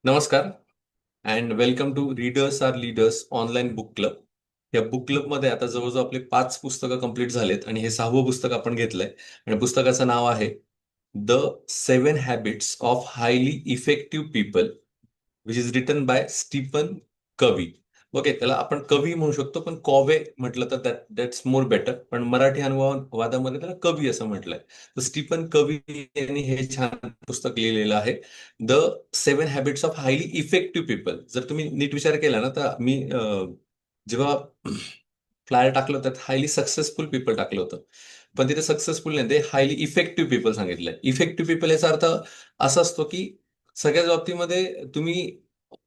नमस्कार and welcome to readers are leaders online book club. या book क्लबमध्ये आता जवळजवळ आपले 5 पुस्तकं कंप्लीट झालेत आणि हे 6वं पुस्तक आपण घेतलंय. आणि पुस्तकाचं नाव आहे the 7 habits of highly effective people, which is written by Stephen Covey. Okay, त्याला आपण कवी म्हणू शकतो, पण कॉवे म्हटलं तर दॅट्स मोर बेटर. पण मराठी अनुवादामध्ये त्याला कवी असं म्हटलंय. तर स्टीफन कवी यांनी हे छान पुस्तक लिहिलेलं आहे, the 7 habits of highly effective people. जर तुम्ही नीट विचार केला ना, तर मी जेव्हा फ्लायर टाकलं त्यात हायली सक्सेसफुल पीपल टाकलं होतं, पण तिथे सक्सेसफुल नाही, ते हायली इफेक्टिव्ह पीपल सांगितलंय. इफेक्टिव्ह पीपल याचा अर्थ असा असतो की सगळ्याच बाबतीमध्ये तुम्ही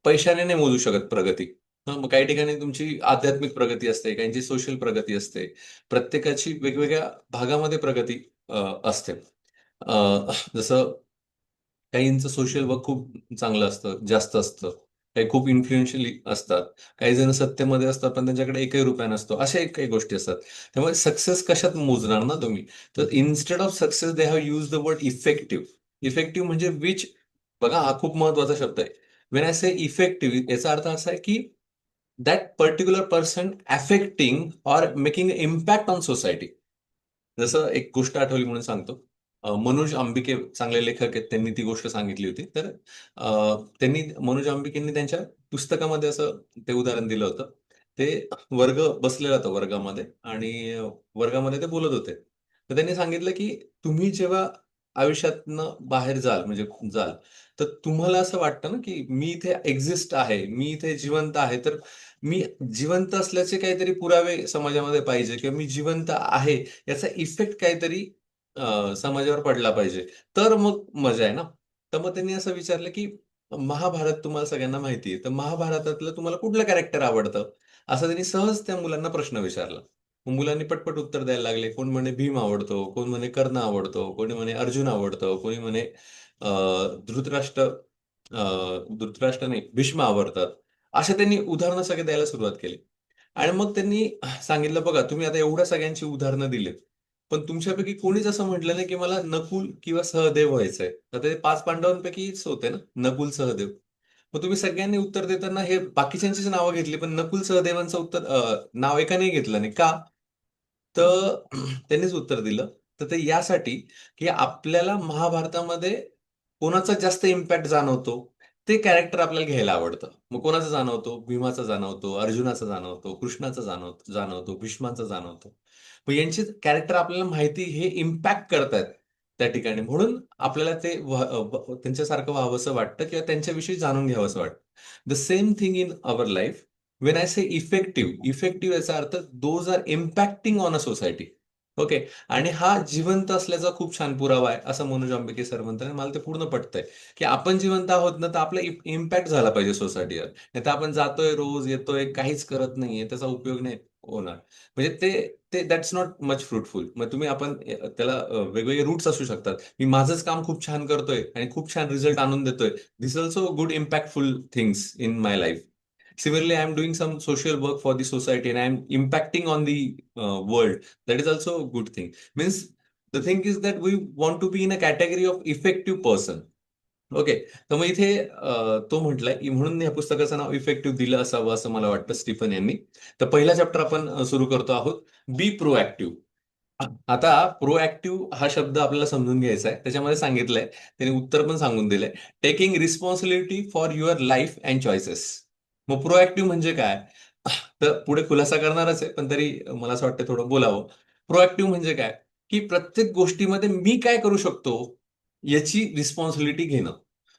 पैशाने नाही मोजू शकत प्रगती. मग काही ठिकाणी तुमची आध्यात्मिक प्रगती असते, काहींची सोशल प्रगती असते, प्रत्येकाची वेगवेगळ्या भागामध्ये प्रगती असते. जसं काहींचं सोशल वर्क खूप चांगलं असतं, जास्त असतं. काही खूप इन्फ्लुएन्शियली असतात. काही जण सत्तेमध्ये असतात, पण त्यांच्याकडे एकही रुपया नसतो. अशा एक काही गोष्टी असतात. त्यामुळे सक्सेस कशात मोजणार ना तुम्ही? तर instead of success they have use the word effective. Effective म्हणजे विच, बघा हा खूप महत्वाचा शब्द आहे. वेन आय से इफेक्टिव्ह, याचा अर्थ असा आहे की that particular person affecting or making impact on society. जसं एक गोष्ट आठवली म्हणून सांगतो. मनोज आंबिके चांगले लेखक आहेत, त्यांनी ती गोष्ट सांगितली होती. तर त्यांनी मनोज आंबिकेंनी त्यांच्या पुस्तकामध्ये असं ते उदाहरण दिलं होतं. ते वर्ग बसलेला होता वर्गामध्ये, आणि वर्गामध्ये ते बोलत होते. तर त्यांनी सांगितलं की तुम्ही जेव्हा आयुष्यातनं बाहेर जाल, म्हणजे जाल, तर तुम्हाला असं वाटतं ना की मी इथे एक्झिस्ट आहे, मी इथे जिवंत आहे. तर मी जिवंत असल्याचे काहीतरी पुरावे समाजामध्ये पाहिजे, किंवा मी जिवंत आहे याचा इफेक्ट काहीतरी समाजावर पडला पाहिजे. तर मग मजा आहे ना. तर मग त्यांनी असं विचारलं की महाभारत तुम्हाला सगळ्यांना माहिती आहे, तर महाभारतातलं तुम्हाला कुठलं कॅरेक्टर आवडतं? असं त्यांनी सहज त्या मुलांना प्रश्न विचारला. मग मुलांनी पटपट उत्तर द्यायला लागले. कोण म्हणे भीम आवडतो, कोण म्हणे कर्ण आवडतो, कोणी म्हणे अर्जुन आवडतो, कोणी म्हणे धृतराष्ट्र, धृतराष्ट्र नाही, भीष्म आवडतात. अशा त्यांनी उदाहरणं सगळे द्यायला सुरुवात केली. आणि मग त्यांनी सांगितलं, बघा तुम्ही आता एवढ्या सगळ्यांची उदाहरणं दिलीत, पण तुमच्यापैकी कोणीच असं म्हटलं नाही की मला नकुल किंवा सहदेव व्हायचंय. तर ते 5 पांडवांपैकीच होते ना, नकुल सहदेव. मग तुम्ही सगळ्यांनी उत्तर देताना हे बाकीच्यांचीच नावं घेतली, पण नकुल सहदेवांचं उत्तर नाव एकाने घेतलं नाही का? तर त्यांनीच उत्तर दिलं. तर ते यासाठी की आपल्याला महाभारतामध्ये कोणाचा जास्त इम्पॅक्ट जाणवतो, ते कॅरेक्टर आपल्याला घ्यायला आवडतं. मग कोणाचा जाणवतो? भीमाचा जाणवतो, अर्जुनाचा जाणवतो, कृष्णाचा जाणवतो, भीष्माचा जाणवतो. मग यांची कॅरेक्टर आपल्याला माहिती, हे इम्पॅक्ट करतायत त्या ठिकाणी. म्हणून आपल्याला ते त्यांच्यासारखं व्हावंसं वाटतं, किंवा त्यांच्याविषयी जाणून घ्यावंसं वाटतं. The same thing in our life. When I say effective, effective याचा अर्थ those are impacting on a society. Okay. आणि हा जिवंत असल्याचा खूप छान पुरावा आहे, असं मनोज आंबेके सर म्हणतात. आणि मला ते पूर्ण पटतंय की आपण जिवंत आहोत ना, तर आपला इम्पॅक्ट झाला पाहिजे सोसायटीवर. नाही तर आपण जातोय, रोज येतोय, काहीच करत नाहीये, त्याचा उपयोग नाही होणार. म्हणजे ते ते दॅट्स नॉट मच फ्रुटफुल. मग तुम्ही आपण त्याला वेगवेगळे रूट्स असू शकतात. मी माझंच काम खूप छान करतोय आणि खूप छान रिझल्ट आणून देतोय. This also good impactful things in my life. Similarly, I am doing some social work for the society and I am impacting on the world. That is also a good thing. Means the thing is that we want to be in a category of effective person. Okay. तर मग इथे तो म्हटलाय की म्हणून या पुस्तकाचं नाव effective दिलं असावं, असं मला वाटतं स्टीफन यांनी. तर पहिला चॅप्टर आपण सुरू करतो आहोत. बी प्रोएक्टिव्ह. आता प्रोएक्टिव्ह हा शब्द आपल्याला समजून घ्यायचा आहे. त्याच्यामध्ये सांगितलंय, त्याने उत्तर पण सांगून दिलंय. Taking responsibility for your life and choices. मग प्रोएक्टिव्ह म्हणजे काय? तर पुढे खुलासा करणारच आहे, पण तरी मला असं वाटतं थोडं बोलावं. प्रोएक्टिव्ह म्हणजे काय? की प्रत्येक गोष्टीमध्ये मी काय करू शकतो याची रिस्पॉन्सिबिलिटी घेणं.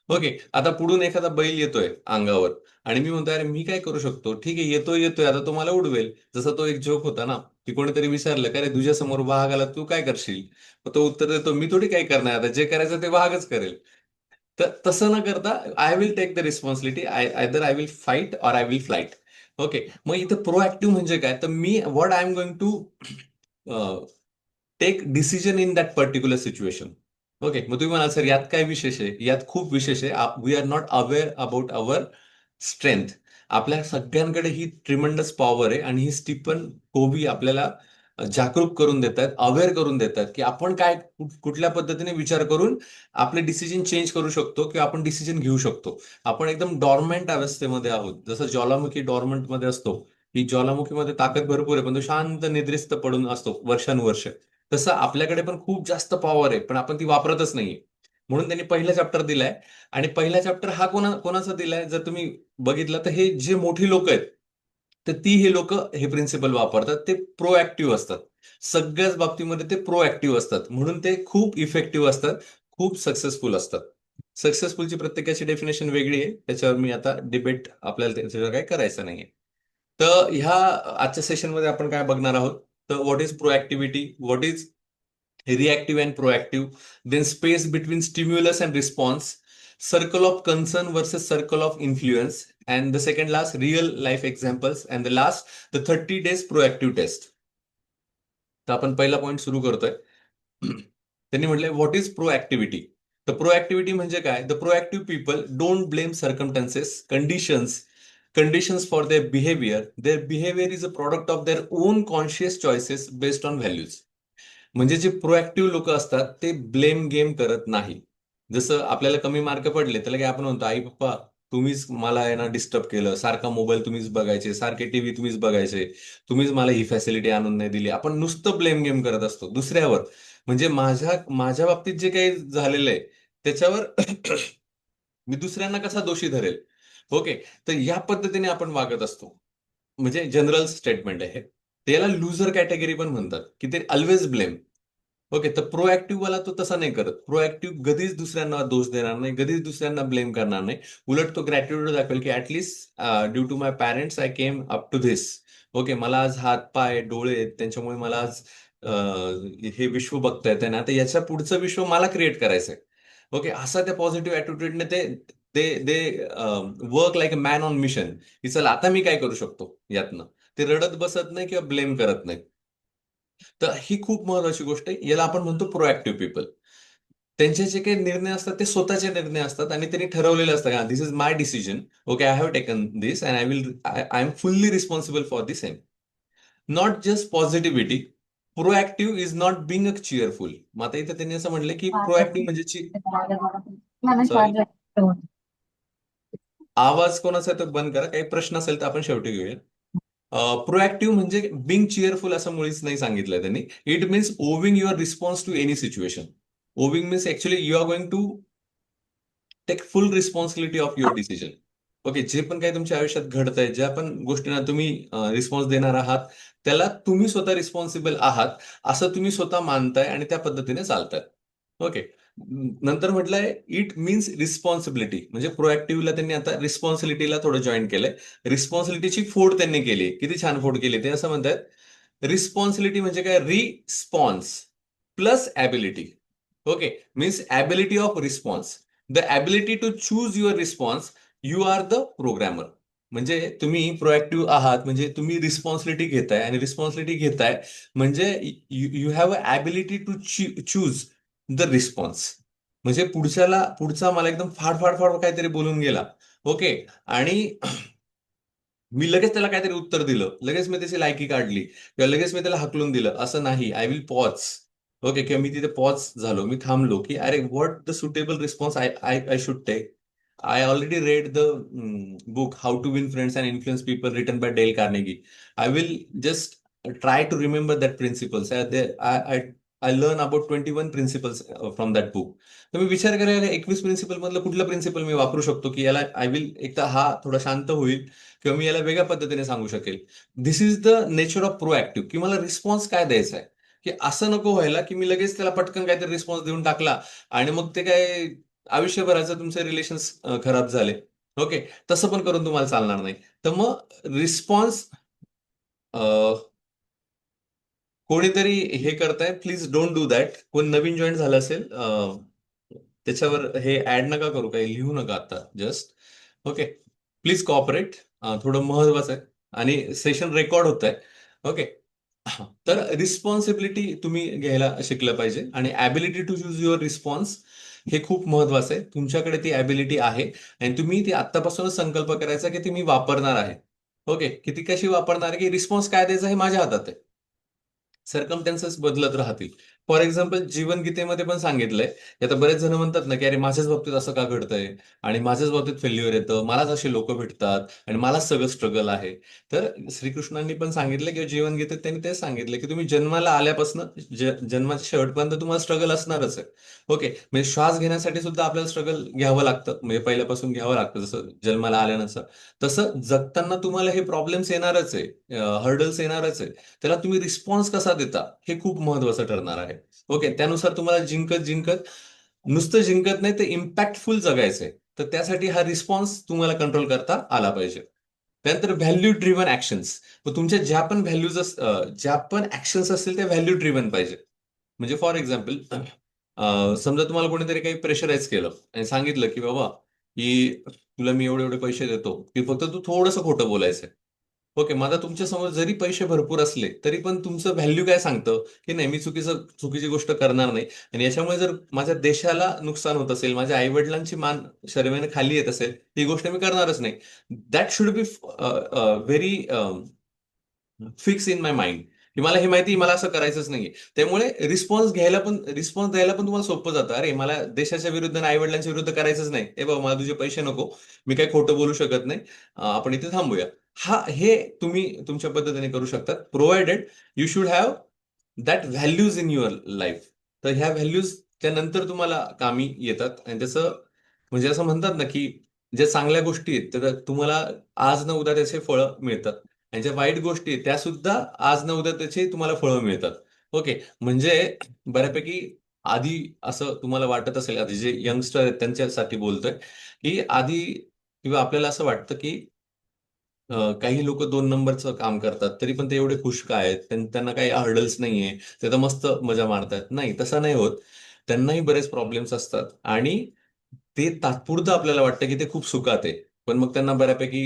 ओके. आता पुढून एखादा बैल येतोय अंगावर, आणि मी म्हणतोय, अरे मी काय करू शकतो? ठीक आहे, येतोय येतोय, आता तो मला उडवेल. जसा तो एक जोक होता ना, की कोणीतरी विचारलं, का रे तुझ्या समोर वाघ आला, तू काय करशील? मग तो उत्तर देतो, मी थोडी काय करणार, आता जे करायचं ते वाघच करेल. तर तसं न करता I will take the responsibility. Either I will fight or I will flight. Okay. मग इथं प्रोएक्टिव्ह म्हणजे काय? तर मी what I am going to take decision in that particular situation. Okay. मग तुम्ही म्हणाल, सर यात काय विशेष आहे? यात खूप विशेष आहे. We are not aware about our strength. आपल्या सगळ्यांकडे ही ट्रिमंडस पॉवर आहे, आणि ही स्टीफन कोव्ही आपल्याला जागरूक करून देत आहेत, अवेअर करून देत आहेत, की आपण काय कुठल्या पद्धतीने विचार करून आपले डिसिजन चेंज करू शकतो किंवा आपण डिसिजन घेऊ शकतो. आपण एकदम डॉर्मेंट अवस्थेमध्ये आहोत. जसं ज्वालामुखी डॉर्मंट मध्ये असतो, ही ज्वालामुखीमध्ये ताकद भरपूर आहे, पण तो शांत निद्रिस्त पडून असतो वर्षानुवर्ष. तसं आपल्याकडे पण खूप जास्त पॉवर आहे, पण आपण ती वापरतच नाहीये. म्हणून त्यांनी पहिला चॅप्टर दिलाय. आणि पहिला चॅप्टर हा कोणाचा दिलाय जर तुम्ही बघितलं तर हे जे मोठी लोक आहेत, तर ती हे लोक हे प्रिन्सिपल वापरतात. ते प्रोएक्टिव्ह असतात. सगळ्याच बाबतीमध्ये ते प्रोएक्टिव्ह असतात, म्हणून ते खूप इफेक्टिव्ह असतात, खूप सक्सेसफुल असतात. सक्सेसफुलची प्रत्येकाची डेफिनेशन वेगळी आहे, त्याच्यावर मी आता डिबेट आपल्याला त्याच्यावर काही करायचं नाहीये. तर ह्या आजच्या सेशनमध्ये आपण काय बघणार आहोत, तर what is proactivity, what is reactive and proactive, then space between stimulus and response, circle of concern versus circle of influence, and the second last, real life examples, and the last, the 30 days proactive test. तर आपण पहिला point सुरू करतोय. त्यांनी म्हटलंय what is प्रोएक्टिव्हिटी. तर प्रोएक्टिव्हिटी म्हणजे काय, the proactive people don't blame circumstances, conditions for their behaviour is a product of their own conscious choices based on values. म्हणजे जे प्रोएक्टिव्ह लोक असतात ते ब्लेम गेम करत नाही. जसं आपल्याला कमी मार्क पडले त्याला काय आपण म्हणतो, आई पप्पा तुम्हीच मला आहे ना डिस्टर्ब केलं, सारखा मोबाईल तुम्हीच बघायचे, सारखे टीव्ही तुम्हीच बघायचे, तुम्हीच मला ही फॅसिलिटी आणून नाही दिली. आपण नुसतं ब्लेम गेम करत असतो दुसऱ्यावर. म्हणजे माझ्या माझ्या बाबतीत जे काही झालेलं आहे त्याच्यावर मी दुसऱ्यांना कसा दोषी धरेल. ओके. तर या पद्धतीने आपण वागत असतो. म्हणजे जनरल स्टेटमेंट आहे हे. त्याला लुझर कॅटेगरी पण म्हणतात, की ते ऑलवेज ब्लेम. ओके. तर प्रोएक्टिव्ह वाला तो तसा नाही करत. प्रोएक्टिव्ह कधीच दुसऱ्यांना दोष देणार नाही, कधीच दुसऱ्यांना ब्लेम करणार नाही. उलट तो ग्रॅटिट्यूड दाखवेल, की at least due to my parents I came up to this. Okay. मला आज हात पाय डोळे आहेत, त्यांच्यामुळे मला आज हे विश्व बघता येतंय ना, तर याच्या पुढचं विश्व मला क्रिएट करायचंय. ओके. असा त्या पॉझिटिव्ह ऍटिट्यूडने ते they they work like a man on mission, की चला आता मी काय करू शकतो यातनं. ते रडत बसत नाही किंवा ब्लेम करत नाही. तर ही खूप महत्वाची गोष्ट आहे. याला आपण म्हणतो प्रोएक्टिव्ह पीपल. त्यांचे जे काही निर्णय असतात ते स्वतःचे निर्णय असतात आणि त्यांनी ठरवलेले असतात, this is my decision. Okay, I have taken this and I am fully responsible for the same. Not just positivity. Proactive is not being a cheerful. मग आता इथं त्यांनी असं म्हटलं की प्रोएक्टिव्ह म्हणजे सॉरी, आवाज कोणाचा आहे तो बंद करा. काही प्रश्न असेल तर आपण शेवटी घेऊया. प्रोएक्टिव्ह म्हणजे बिंग चिअरफुल असं मुळीच नाही सांगितलंय त्यांनी. It means owning your response to any situation. Owning means actually you are going to take full responsibility of your decision. Okay. जे पण काही तुमच्या आयुष्यात घडतंय, ज्या पण गोष्टींना तुम्ही रिस्पॉन्स देणार आहात, त्याला तुम्ही स्वतः रिस्पॉन्सिबल आहात असं तुम्ही स्वतः मानताय आणि त्या पद्धतीने चालताय. ओके. नंतर म्हटलंय इट मीन्स रिस्पॉन्सिबिलिटी. म्हणजे प्रोएक्टिव्हला त्यांनी आता रिस्पॉन्सिबिलिटीला थोडं जॉईन केलंय. रिस्पॉन्सिबिलिटीची फोड त्यांनी केली. किती छान फोड केली. ते असं म्हणतात रिस्पॉन्सिबिलिटी म्हणजे काय, response plus ability. Okay. Means ability of response. The ability to choose your response, you are the programmer. म्हणजे तुम्ही प्रोएक्टिव्ह आहात म्हणजे तुम्ही रिस्पॉन्सिबिलिटी घेताय, आणि रिस्पॉन्सिबिलिटी घेताय म्हणजे you have a ability to choose the response. म्हणजे पुढचा मला एकदम फाड फाड फाड काहीतरी बोलून गेला. ओके. आणि मी लगेच त्याला काहीतरी उत्तर दिलं, लगेच मी त्याची लायकी काढली किंवा लगेच मी त्याला हाकलून दिलं, असं नाही. I will pause. ओके. किंवा मी तिथे पॉज झालो, मी थांबलो, की अरे what the suitable response I I I should take. I already read the book How to Win Friends and Influence People, written by Dale Carnegie. I will just try to remember that principles. I learn about 21 principles from that book. तर मी विचार करायला 21 principal मधलं कुठलं principal मी वापरू शकतो की याला I will एकदा हा थोडा शांत होईल किंवा मी याला वेगळ्या पद्धतीने सांगू शकेल. This is the nature of proactive, की मला रिस्पॉन्स काय द्यायचा आहे. की असं नको व्हायला की मी लगेच त्याला पटकन काहीतरी रिस्पॉन्स देऊन टाकला आणि मग ते काय आयुष्यभराचं तुमचे रिलेशन्स खराब झाले. ओके. तसं पण करून तुम्हाला चालणार नाही. तर मग रिस्पॉन्स कोणीतरी हे करताय, प्लीज डोंट डू दॅट. कोण नवीन जॉईन झालं असेल त्याच्यावर हे ऍड नका करू, काही लिहू नका आता जस्ट. ओके. Please cooperate. थोडं महत्वाचं आहे आणि सेशन रेकॉर्ड होत आहे. ओके. तर रिस्पॉन्सिबिलिटी तुम्ही घ्यायला शिकलं पाहिजे आणि ability to choose your response हे खूप महत्वाचं आहे. तुमच्याकडे ती ॲबिलिटी आहे आणि तुम्ही ती आत्तापासूनच संकल्प करायचा की ती मी वापरणार आहे. ओके. की ती कशी वापरणार आहे, की रिस्पॉन्स काय द्यायचा हे माझ्या हातात आहे. सर्कमस्टन्सेस बदलत राहतील. फॉर एक्झाम्पल जीवनगीतेमध्ये पण सांगितलंय, की आता बरेच जण म्हणतात ना, की अरे माझ्याच बाबतीत असं का घडतंय आणि माझ्याच बाबतीत फेल्युअर येतं, मलाच असे लोक भेटतात आणि मलाच सगळं स्ट्रगल आहे. तर श्रीकृष्णांनी पण सांगितलं किंवा जीवनगीतेत त्यांनी तेच सांगितलं, की तुम्ही जन्माला आल्यापासून जन्माच्या शेवटपर्यंत तुम्हाला स्ट्रगल असणारच आहे. ओके, म्हणजे श्वास घेण्यासाठी सुद्धा आपल्याला स्ट्रगल घ्यावं लागतं, म्हणजे पहिल्यापासून घ्यावं लागतं, जसं जन्माला आल्यानंतर. तसं जगताना तुम्हाला हे प्रॉब्लेम्स येणारच आहे, हर्डल्स येणारच आहे. त्याला तुम्ही रिस्पॉन्स कसा देता हे खूप महत्वाचं ठरणार आहे. ओके, त्यानुसार तुम्हाला जिंकत जिंकत, नुसतं जिंकत नाही तर इम्पॅक्टफुल जगायचंय. तर त्यासाठी हा रिस्पॉन्स तुम्हाला कंट्रोल करता आला पाहिजे. त्यानंतर व्हॅल्यू ड्रिव्हन ऍक्शन्स. मग तुमच्या ज्या पण व्हॅल्यूज ज्या पण ऍक्शन्स असतील त्या व्हॅल्यू ड्रिव्हन पाहिजे. म्हणजे फॉर एक्झाम्पल, समजा तुम्हाला कोणीतरी काही प्रेशराईज केलं आणि सांगितलं की बाबा, की तुला मी एवढे एवढे पैसे देतो, की फक्त तू थोडंसं खोटं बोलायचंय. ओके, मग आता तुमच्या समोर जरी पैसे भरपूर असले तरी पण तुमचं व्हॅल्यू काय सांगतं, की नाही, मी चुकीची गोष्ट करणार नाही. आणि याच्यामुळे जर माझ्या देशाला नुकसान होत असेल, माझ्या आई वडिलांची मान शरमेने खाली येत असेल, ही गोष्ट मी करणारच नाही. That should be very fix in my mind, की मला हे माहिती मला असं करायचंच नाहीये. त्यामुळे रिस्पॉन्स द्यायला पण तुम्हाला सोपं जातं. अरे मला देशाच्या विरुद्ध आणि आई वडिलांच्या विरुद्ध करायचंच नाही, ए बाबा मला तुझे पैसे नको, मी काही खोटं बोलू शकत नाही, आपण इथे थांबूया. हे तुम्ही तुमच्या पद्धतीने करू शकता, provided you should have that values in your life. तर ह्या व्हॅल्यूज त्यानंतर तुम्हाला कामी येतात. आणि त्याचं म्हणजे असं म्हणतात ना, की ज्या चांगल्या गोष्टी आहेत त्या तुम्हाला आज ना उद्या त्याचे फळं मिळतात, आणि ज्या वाईट गोष्टी आहेत त्या सुद्धा आज ना उद्या त्याचे तुम्हाला फळं मिळतात. ओके, म्हणजे बऱ्यापैकी आधी असं तुम्हाला वाटत असेल, आधी जे यंगस्टर आहेत त्यांच्यासाठी बोलतोय, की आधी किंवा आपल्याला असं वाटतं की काही लोक 2 नंबरचं काम करतात तरी पण ते एवढे खुश का आहेत, त्यांना काही हर्डल्स नाहीये, ते तर मस्त मजा मारतात. नाही, तसं नाही होत. त्यांनाही बरेच प्रॉब्लेम्स असतात आणि ते तात्पुरतं आपल्याला वाटतं की ते खूप सुखात आहे, पण मग त्यांना बऱ्यापैकी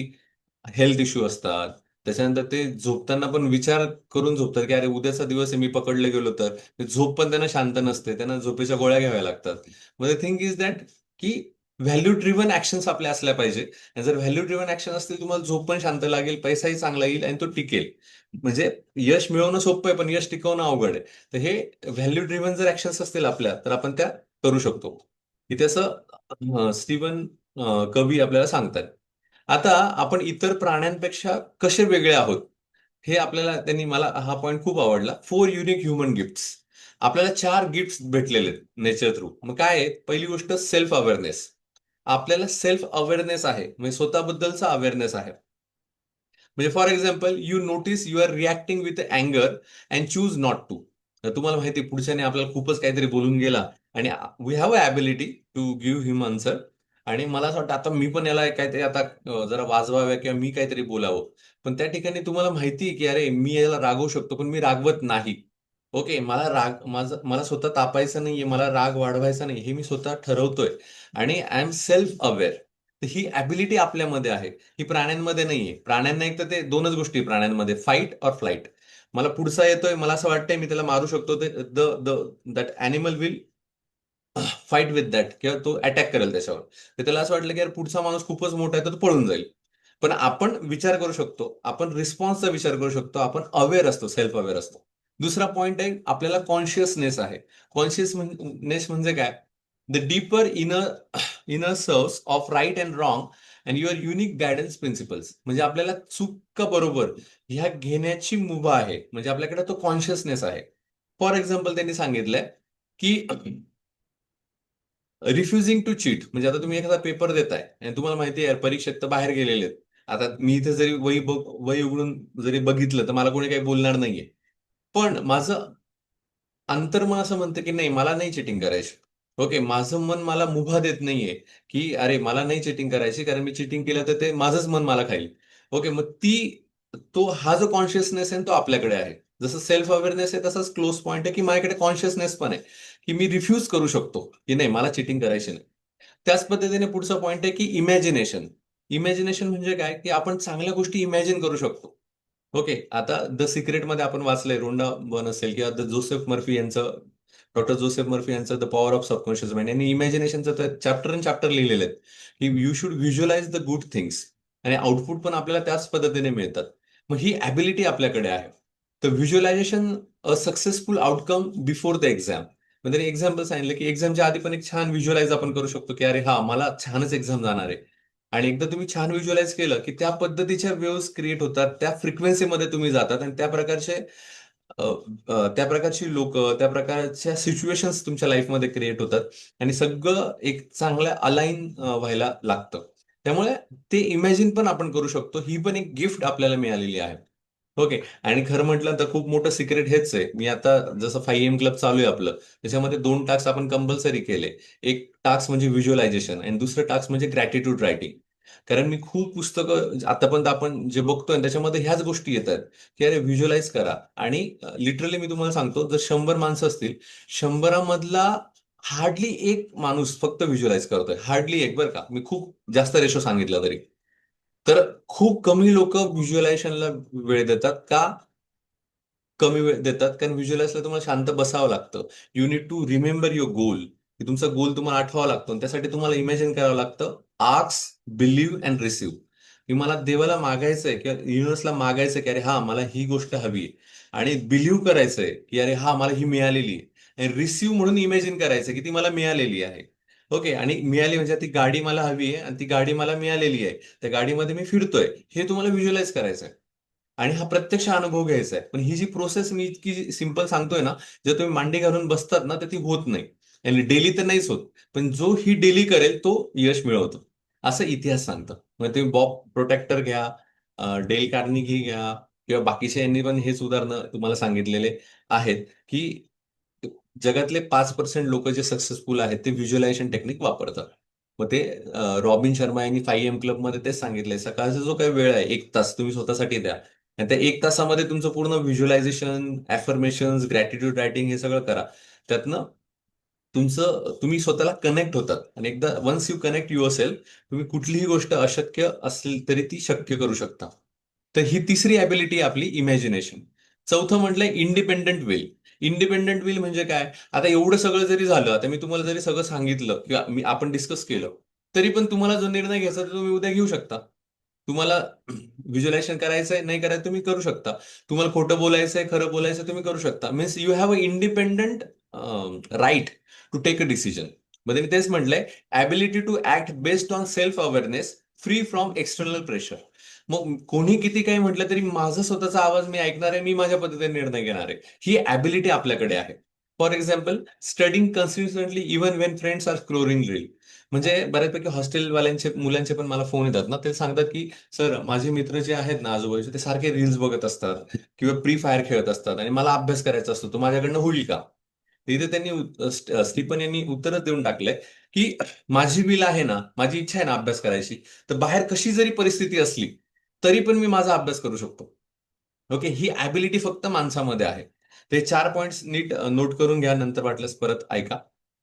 हेल्थ इश्यू असतात. त्याच्यानंतर ते झोपताना पण विचार करून झोपतात, की अरे उद्याचा दिवस आहे, मी पकडले गेलो तर. ते झोप पण त्यांना शांत नसते, त्यांना झोपेच्या गोळ्या घ्याव्या लागतात. मग द थिंग इज दॅट, की व्हॅल्यू ड्रिव्हन ऍक्शन्स आपल्या असल्या पाहिजे. आणि जर व्हॅल्यू ड्रिव्हन ऍक्शन असतील, तुम्हाला झोप पण शांत लागेल, पैसाही चांगला येईल आणि तो टिकेल. म्हणजे यश मिळवणं सोपं आहे, पण यश टिकवणं अवघड आहे. तर हे व्हॅल्यू ड्रिव्हन जर ऍक्शन्स असतील आपल्या, तर आपण त्या करू शकतो. इथे असं स्टीवन कवी आपल्याला सांगतात. आता आपण इतर प्राण्यांपेक्षा कसे वेगळे आहोत, हे आपल्याला त्यांनी, मला हा पॉईंट खूप आवडला. 4 युनिक ह्युमन गिफ्ट्स. आपल्याला 4 गिफ्ट्स भेटलेले आहेत नेचर थ्रू. मग काय आहे? पहिली गोष्ट सेल्फ अवेअरनेस. आपल्याला सेल्फ अवेअरनेस आहे, म्हणजे स्वतःबद्दलचा अवेअरनेस आहे. म्हणजे for example, you notice you are reacting with अँगर अँड चूज नॉट टू. तुम्हाला माहिती आहे, पुढच्याने आपल्याला खूपच काहीतरी बोलून गेला आणि we have a ability to give him answer. आणि मला असं वाटतं आता मी पण याला काहीतरी आता जरा वाजवाव्या किंवा मी काहीतरी बोलावं. पण त्या ठिकाणी तुम्हाला माहिती आहे की अरे मी याला रागवू शकतो, पण मी रागवत नाही. ओके, मला स्वतः तापायचं नाहीये, मला राग वाढवायचा नाही, हे मी स्वतः ठरवतोय. आणि I am self aware. He ability आपल्यामध्ये आहे, ही प्राण्यांमध्ये नाहीये. प्राण्यांना एक तर ते दोनच गोष्टी आहे प्राण्यांमध्ये, फाईट और फ्लाईट. मला पुढचा येतोय, मला असं वाटतंय मी त्याला मारू शकतो, ते the the that animal will fight with that, किंवा तो अटॅक करेल त्याच्यावर. तर त्याला असं वाटलं की यार पुढचा माणूस खूपच मोठा आहे तर तो पळून जाईल. पण आपण विचार करू शकतो, आपण रिस्पॉन्सचा विचार करू शकतो, आपण अवेअर असतो, सेल्फ अवेअर असतो. दुसरा पॉइंट आहे, आपल्याला कॉन्शियसनेस आहे. कॉन्शियसनेस म्हणजे काय? The deeper inner serves of right and wrong and your unique guidance principles. म्हणजे आपल्याला चूक का बरोबर ह्या घेण्याची मुभा आहे, म्हणजे आपल्याकडे तो कॉन्शियसनेस आहे. फॉर एक्झाम्पल, त्यांनी सांगितलंय की रिफ्युजिंग टू चीट. म्हणजे आता तुम्ही एखादा पेपर देताय आणि तुम्हाला माहिती आहे यार परीक्षेत तर बाहेर गेलेले आहेत. आता मी इथे जरी वही उघडून जरी बघितलं तर मला कोणी काही बोलणार नाहीये. पण माझं अंतर्मन असं म्हणतं की नाही, मला नाही चिटिंग करायची. ओके, माझं मन मला मुभा देत नाहीये, की अरे मला नाही चिटिंग करायची, कारण मी चिटिंग केलं तर ते माझंच मन मला खाईल. ओके, मग हा जो कॉन्शियसनेस आहे तो आपल्याकडे आहे. जसं सेल्फ अवेअरनेस आहे तसंच क्लोज पॉईंट आहे, की माझ्याकडे कॉन्शियसनेस पण आहे, की मी रिफ्यूज करू शकतो, की नाही मला चिटिंग करायची नाही. त्याच पद्धतीने पुढचा पॉईंट आहे, की इमॅजिनेशन. इमॅजिनेशन म्हणजे काय? की आपण चांगल्या गोष्टी इमॅजिन करू शकतो. ओके, आता द सिक्रेटमध्ये आपण वाचलंय, रोंडा बर्न असेल किंवा डॉक्टर जोसेफ मर्फी यांचं the power of subconscious mind, यांनी इमॅजिनेशनचं चॅप्टर अँड चॅप्टर लिहिलेले आहेत, की you should visualise the good things. आणि आउटपुट पण आपल्याला त्याच पद्धतीने मिळतात. मग ही ॲबिलिटी आपल्याकडे आहे. तर visualisation a successful outcome before the exam. म्हणजे एक्झाम्पल सांगितलं की एक्झामच्या आधी पण एक छान व्हिज्युअलाइज आपण करू शकतो की अरे हा मला छानच एक्झाम जाणार आहे. आणि एकदा तुम्ही छान व्हिज्युअलाइज केलं की त्या पद्धतीच्या वेव्स क्रिएट होतात, त्या फ्रिक्वेन्सीमध्ये तुम्ही जातात आणि त्या प्रकारची लोक, त्या प्रकारच्या सिच्युएशन्स तुमच्या लाईफमध्ये क्रिएट होतात आणि सगळं एक चांगलं अलाईन व्हायला लागतं. त्यामुळे ते इमॅजिन पण आपण करू शकतो. ही पण एक गिफ्ट आपल्याला मिळालेली आहे. ओके. आणि खरं म्हटलं तर खूप मोठं सिक्रेट हेच आहे. मी आता जसं 5 AM क्लब चालू आहे आपलं, त्याच्यामध्ये 2 टास्क आपण कंपल्सरी केले. एक टास्क म्हणजे व्हिज्युअलायझेशन आणि दुसरं टास्क म्हणजे ग्रॅटिट्यूड रायटिंग. कारण मी खूप पुस्तकं आतापर्यंत आपण जे बघतोय त्याच्यामध्ये ह्याच गोष्टी येतात, की अरे व्हिज्युअलाइज करा. आणि लिटरली मी तुम्हाला सांगतो, जर 100 माणसं असतील, 100मधला हार्डली एक माणूस फक्त व्हिज्युअलाइज करतोय. हार्डली एक, बरं का. मी खूप जास्त रेशो सांगितलं तरी. तर खूप कमी लोक व्हिज्युअलायझेशनला वेळ देतात का? कमी वेळ देतात कारण व्हिज्युअलाइजला तुम्हाला शांत बसावं लागतं. You need to remember your goal, की तुमचा गोल तुम्हाला आठवावा लागतो आणि त्यासाठी तुम्हाला इमॅजिन करावं लागतं. Ask, believe and receive. की मला देवाला मागायचंय किंवा युनिव्हर्सला मागायचंय की अरे हा मला ही गोष्ट हवी आहे. आणि बिलीव्ह करायचंय की अरे हा मला ही मिळालेली आहे. आणि रिसीव्ह म्हणून इमॅजिन करायचं की ती मला मिळालेली आहे. ओके. आणि मिळाली म्हणजे ती गाडी मला हवी आहे आणि ती गाडी मला मिळालेली आहे. त्या गाडीमध्ये मी फिरतोय. हे तुम्हाला व्हिज्युअलाइज करायचं आहे. आणि हा प्रत्यक्ष अनुभव घ्यायचा आहे. पण ही जी प्रोसेस मी इतकी सिंपल सांगतोय ना, जर तुम्ही मांडी घालून बसतात ना, तर ती होत नाही. आणि डेली तर नाहीच होत. पण जो ही डेली करेल तो यश मिळवतो. असं इतिहास सांगतं. मग तुम्ही बॉब प्रोटेक्टर घ्या, डेल कार्नेगी घ्या किंवा बाकीच्या यांनी पण हेच उदाहरणं तुम्हाला सांगितलेले आहेत, की जगातले 5% लोक जे सक्सेसफुल आहेत ते व्हिज्युअलायझेशन टेक्निक वापरतात. मग ते रॉबिन शर्मा यांनी 5 AM क्लबमध्ये तेच सांगितलंय. सकाळचा जो काही वेळ आहे, 1 तास तुम्ही स्वतःसाठी द्या. आणि त्या 1 तासामध्ये तुमचं पूर्ण व्हिज्युअलायझेशन, ॲफर्मेशन्स, ग्रॅटिट्यूड रायटिंग हे सगळं करा. त्यातनं तुम्ही स्वतःला कनेक्ट होतात आणि एकदा वन्स यू कनेक्ट युअरसेल्फ, तुम्ही कुठलीही गोष्ट अशक्य असेल तरी ती शक्य करू शकता. तर ही तिसरी ॲबिलिटी आपली इमॅजिनेशन. चौथं म्हटलंय इंडिपेंडंट विल. इंडिपेंडंट विल म्हणजे काय? आता एवढं सगळं जरी झालं, आता मी तुम्हाला जरी सगळं सांगितलं किंवा आपण डिस्कस केलं, तरी पण तुम्हाला जो निर्णय घ्यायचा तो तुम्ही उद्या घेऊ शकता. तुम्हाला व्हिज्युअलायझेशन करायचंय, नाही करायचं तुम्ही करू शकता. तुम्हाला खोटं बोलायचंय, खरं बोलायचं तुम्ही करू शकता. Means you have a independent right to take a decision. मध्ये मी तेच म्हटलंय, ability to act based on self awareness, free from external pressure. मग कोणी किती काही म्हटलं तरी माझा स्वतःचा आवाज मी ऐकणार आहे, मी माझ्या पद्धतीने निर्णय घेणार आहे. ही ॲबिलिटी आपल्याकडे आहे. For example, studying consistently even when friends are scrolling reel. म्हणजे बऱ्याचपैकी हॉस्टेलवाल्यांचे मुलांचे पण मला फोन येतात ना, ते सांगतात की सर माझे मित्र जे आहेत ना आजूबाजूचे, ते सारखे रील्स बघत असतात किंवा फ्री फायर खेळत असतात आणि मला अभ्यास करायचा असतो, तो माझ्याकडनं होईल का? तिथे त्यांनी स्टीफन यांनी उत्तरच देऊन टाकलंय की माझी बिल आहे ना, माझी इच्छा आहे ना अभ्यास करायची, तर बाहेर कशी जरी परिस्थिती असली तरी पण मी माझा अभ्यास करू शकतो. ओके. ही ॲबिलिटी फक्त माणसामध्ये आहे. ते 4 पॉइंट्स नीट नोट करून घ्या, नंतर वाटल्यास परत ऐका.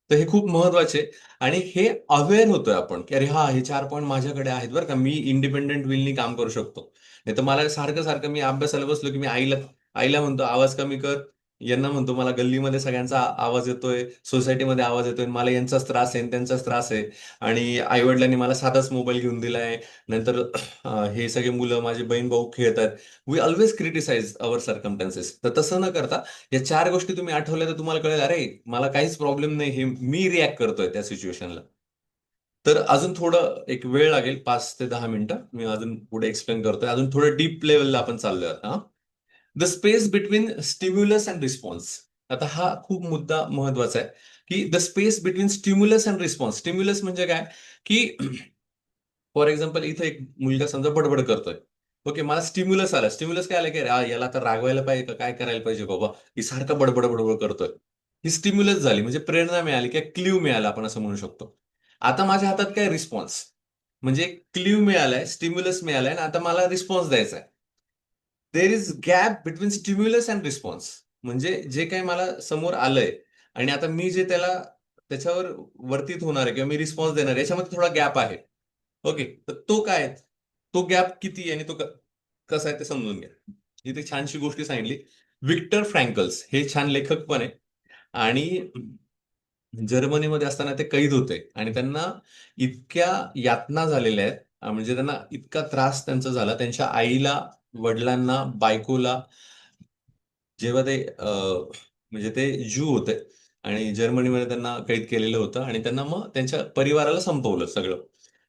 तर हे खूप महत्वाचे. आणि हे अवेअर होतोय आपण की अरे हा, हे 4 पॉइंट माझ्याकडे आहेत बरं का, मी इंडिपेंडंट विलनी काम करू शकतो. नाही तर मला सारखं सारखं मी अभ्यासाला बसलो की मी आईला आईला म्हणतो आवाज कमी कर, यांना म्हणतो मला गल्लीमध्ये सगळ्यांचा आवाज येतोय, सोसायटीमध्ये आवाज येतोय, मला यांचाच त्रास आहे त्यांचाच त्रास आहे. आणि आईवडिलांनी मला साधाच मोबाईल घेऊन दिलाय. नंतर हे सगळे मुलं माझे बहीण भाऊ खेळतात. We always criticise our circumstances. तर तसं न करता या 4 गोष्टी तुम्ही आठवल्या तर तुम्हाला कळेल, अरे मला काहीच प्रॉब्लेम नाही, हे मी रिॲक्ट करतोय त्या सिच्युएशनला. तर अजून थोडं एक वेळ लागेल, 5 ते 10 मिनिटं. मी अजून पुढे एक्सप्लेन करतोय. अजून थोडं डीप लेवलला आपण चाललोय आता. The space between stimulus and response. आता हा खूप मुद्दा महत्वाचा आहे, की the space between stimulus and response. Stimulus म्हणजे काय? की फॉर एक्झाम्पल इथं एक मुलगा समजा बडबड करतोय. ओके. मला स्टिम्युलस आला. स्टिम्युलस काय आलं की याला तर रागवायला पाहिजे का काय करायला पाहिजे बाबा, की सारखं बडबड बडबड करतोय. ही स्टिम्युलस झाली, म्हणजे प्रेरणा मिळाली किंवा क्ल्यू मिळाला आपण असं म्हणू शकतो. आता माझ्या हातात काय रिस्पॉन्स, म्हणजे क्ल्यू मिळालाय, स्टिम्युलस मिळालाय आणि आता मला रिस्पॉन्स द्यायचा आहे. There is gap between stimulus and response. म्हणजे जे काही मला समोर आलंय आणि आता मी जे त्याच्यावर वर्तीत होणार आहे किंवा मी रिस्पॉन्स देणार आहे, याच्यामध्ये थोडा गॅप आहे. ओके. तर तो काय आहे? तो गॅप किती आहे आणि तो कसा आहे ते समजून घ्या. इथे छानशी गोष्टी सांगितली. विक्टर फ्रँकल्स हे छान लेखक पण आहे. आणि जर्मनीमध्ये असताना ते कैद होते आणि त्यांना इतक्या यातना झालेल्या आहेत, म्हणजे त्यांना इतका त्रास त्यांचा झाला, त्यांच्या आईला, वडिलांना, बायकोला जेव्हा ते म्हणजे ते ज्यू होते आणि जर्मनीमध्ये त्यांना कैद केलेलं होतं आणि त्यांना मग त्यांच्या परिवाराला संपवलं सगळं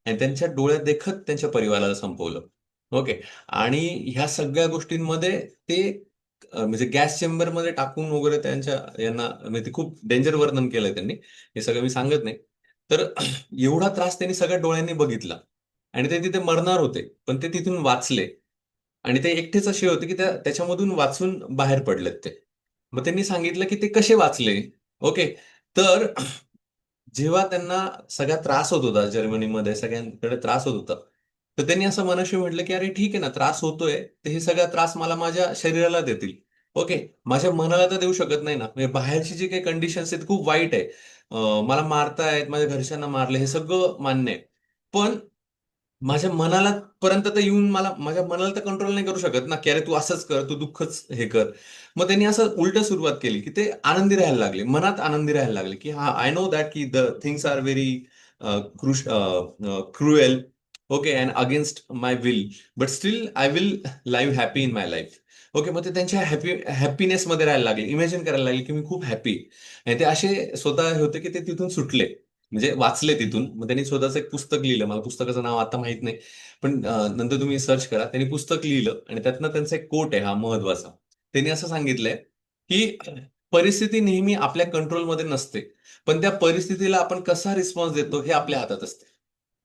आणि त्यांच्या डोळ्यात देखत त्यांच्या परिवाराला संपवलं. ओके. आणि ह्या सगळ्या गोष्टींमध्ये ते म्हणजे गॅस चेंबरमध्ये टाकून वगैरे त्यांच्या यांना म्हणजे ते खूप डेंजर वर्णन केलंय त्यांनी. हे सगळं मी सांगत नाही. तर एवढा त्रास त्यांनी सगळ्या डोळ्यांनी बघितला आणि ते तिथे मरणार होते, पण ते तिथून वाचले. आणि ते एकटेच असे होते की त्याच्यामधून वाचून बाहेर पडलेत ते. मग त्यांनी सांगितलं की ते कसे वाचले. ओके. तर जेव्हा त्यांना सगळा त्रास होत होता जर्मनीमध्ये सगळ्यांकडे त्रास होत होता, तर त्यांनी असं मनाशी म्हटलं की अरे ठीक आहे ना, त्रास होतोय तर हे सगळा त्रास मला माझ्या शरीराला देतील. ओके. माझ्या मनाला तर देऊ शकत नाही ना. म्हणजे बाहेरची जी काही कंडिशन्स आहेत खूप वाईट आहे. मला मारतायत, माझ्या घरच्यांना मारले, हे सगळं मान्य आहे. पण माझ्या मनाला पर्यंत तर येऊन मला माझ्या मनाला तर कंट्रोल नाही करू शकत ना, की अरे तू असंच कर, तू दुःखच हे कर. मग त्यांनी असं उलट सुरुवात केली, की ते आनंदी राहायला लागले. मनात आनंदी राहायला लागले, की हां, आय नो दॅट की the things are very cruel, okay, and against my will, but still I will live happy in my life. Okay. मग ते त्यांच्या हॅपीनेसमध्ये राहायला लागले. इमॅजिन करायला लागले, की मी खूप हॅपी. आणि ते असे स्वतः हे होते, की ते तिथून सुटले. म्हणजे वाचले तिथून. मग त्यांनी स्वतःचं एक पुस्तक लिहिलं. मला पुस्तकाचं नाव आता माहित नाही. पण नंतर तुम्ही सर्च करा. त्यांनी पुस्तक लिहिलं आणि त्यातनं त्यांचा एक कोट आहे हा महत्वाचा. त्यांनी असं सांगितलंय, की परिस्थिती नेहमी आपल्या कंट्रोलमध्ये नसते. पण त्या परिस्थितीला आपण कसा रिस्पॉन्स देतो हे आपल्या हातात असते.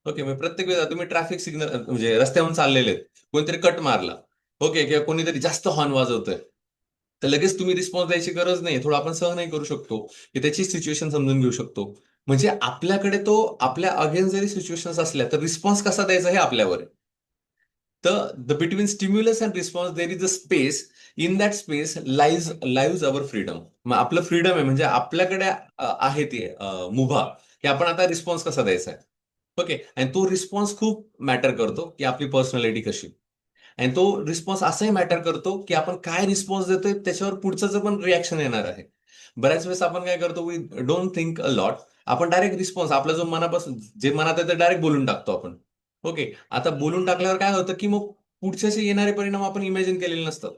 ओके. मग प्रत्येक वेळेला तुम्ही ट्रॅफिक सिग्नल म्हणजे रस्त्यावरून चाललेले आहेत. कोणीतरी कट मारला. ओके. किंवा कोणीतरी जास्त हॉर्न वाजवतोय. तर लगेच तुम्ही रिस्पॉन्स द्यायची गरज नाही. थोडं आपण सहनही करू शकतो, की त्याची सिच्युएशन समजून घेऊ शकतो. म्हणजे आपल्याकडे तो आपल्या अगेन्स्ट जरी सिच्युएशन्स असल्या, तर रिस्पॉन्स कसा द्यायचा हे आपल्यावर आहे. तर between stimulus and response there is a space. In that space lives our freedom. मग आपलं फ्रीडम आहे म्हणजे आपल्याकडे आहे ती मुभा, की आपण आता रिस्पॉन्स कसा द्यायचा आहे. ओके. आणि तो रिस्पॉन्स खूप मॅटर करतो, की आपली पर्सनॅलिटी कशी. आणि तो रिस्पॉन्स असाही मॅटर करतो, की आपण काय रिस्पॉन्स देतोय त्याच्यावर पुढचं पण रिॲक्शन येणार आहे. बऱ्याच वेळेस आपण काय करतो, we don't think a lot. आपण डायरेक्ट रिस्पॉन्स आपला जो मनापासून जे मनात आहे ते डायरेक्ट बोलून टाकतो आपण. ओके. आता बोलून टाकल्यावर काय होतं, की मग पुढच्याचे येणारे परिणाम आपण इमॅजिन केलेले नसतात.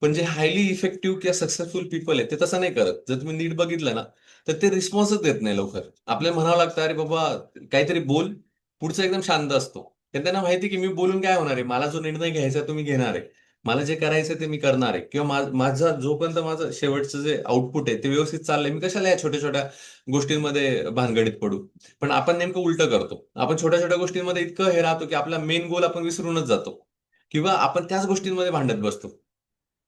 पण जे हायली इफेक्टिव्ह किंवा सक्सेसफुल पीपल आहे ते तसं नाही करत. जर तुम्ही नीट बघितलं ना, तर ते रिस्पॉन्सच देत नाही लवकर. आपल्याला म्हणावं लागतं, "अरे बाबा, काहीतरी बोल." पुढचा एकदम शांत असतो. कारण त्यांना माहिती आहे, की मी बोलून काय होणार आहे? मला जो निर्णय घ्यायचा तो मी घेणार आहे. मला जे करायचं ते मी करणार आहे किंवा माझा जोपर्यंत माझं शेवटचं जे आउटपुट आहे ते व्यवस्थित चाललंय, मी कशाला या छोट्या-छोट्या गोष्टींमध्ये भानगडीत पडू? पण आपण नेमकं उलटं करतो. आपण छोट्या-छोट्या गोष्टींमध्ये इतकं हे राहतो, की आपला मेन गोल आपण विसरूनच जातो किंवा आपण त्याच गोष्टींमध्ये भांडत बसतो.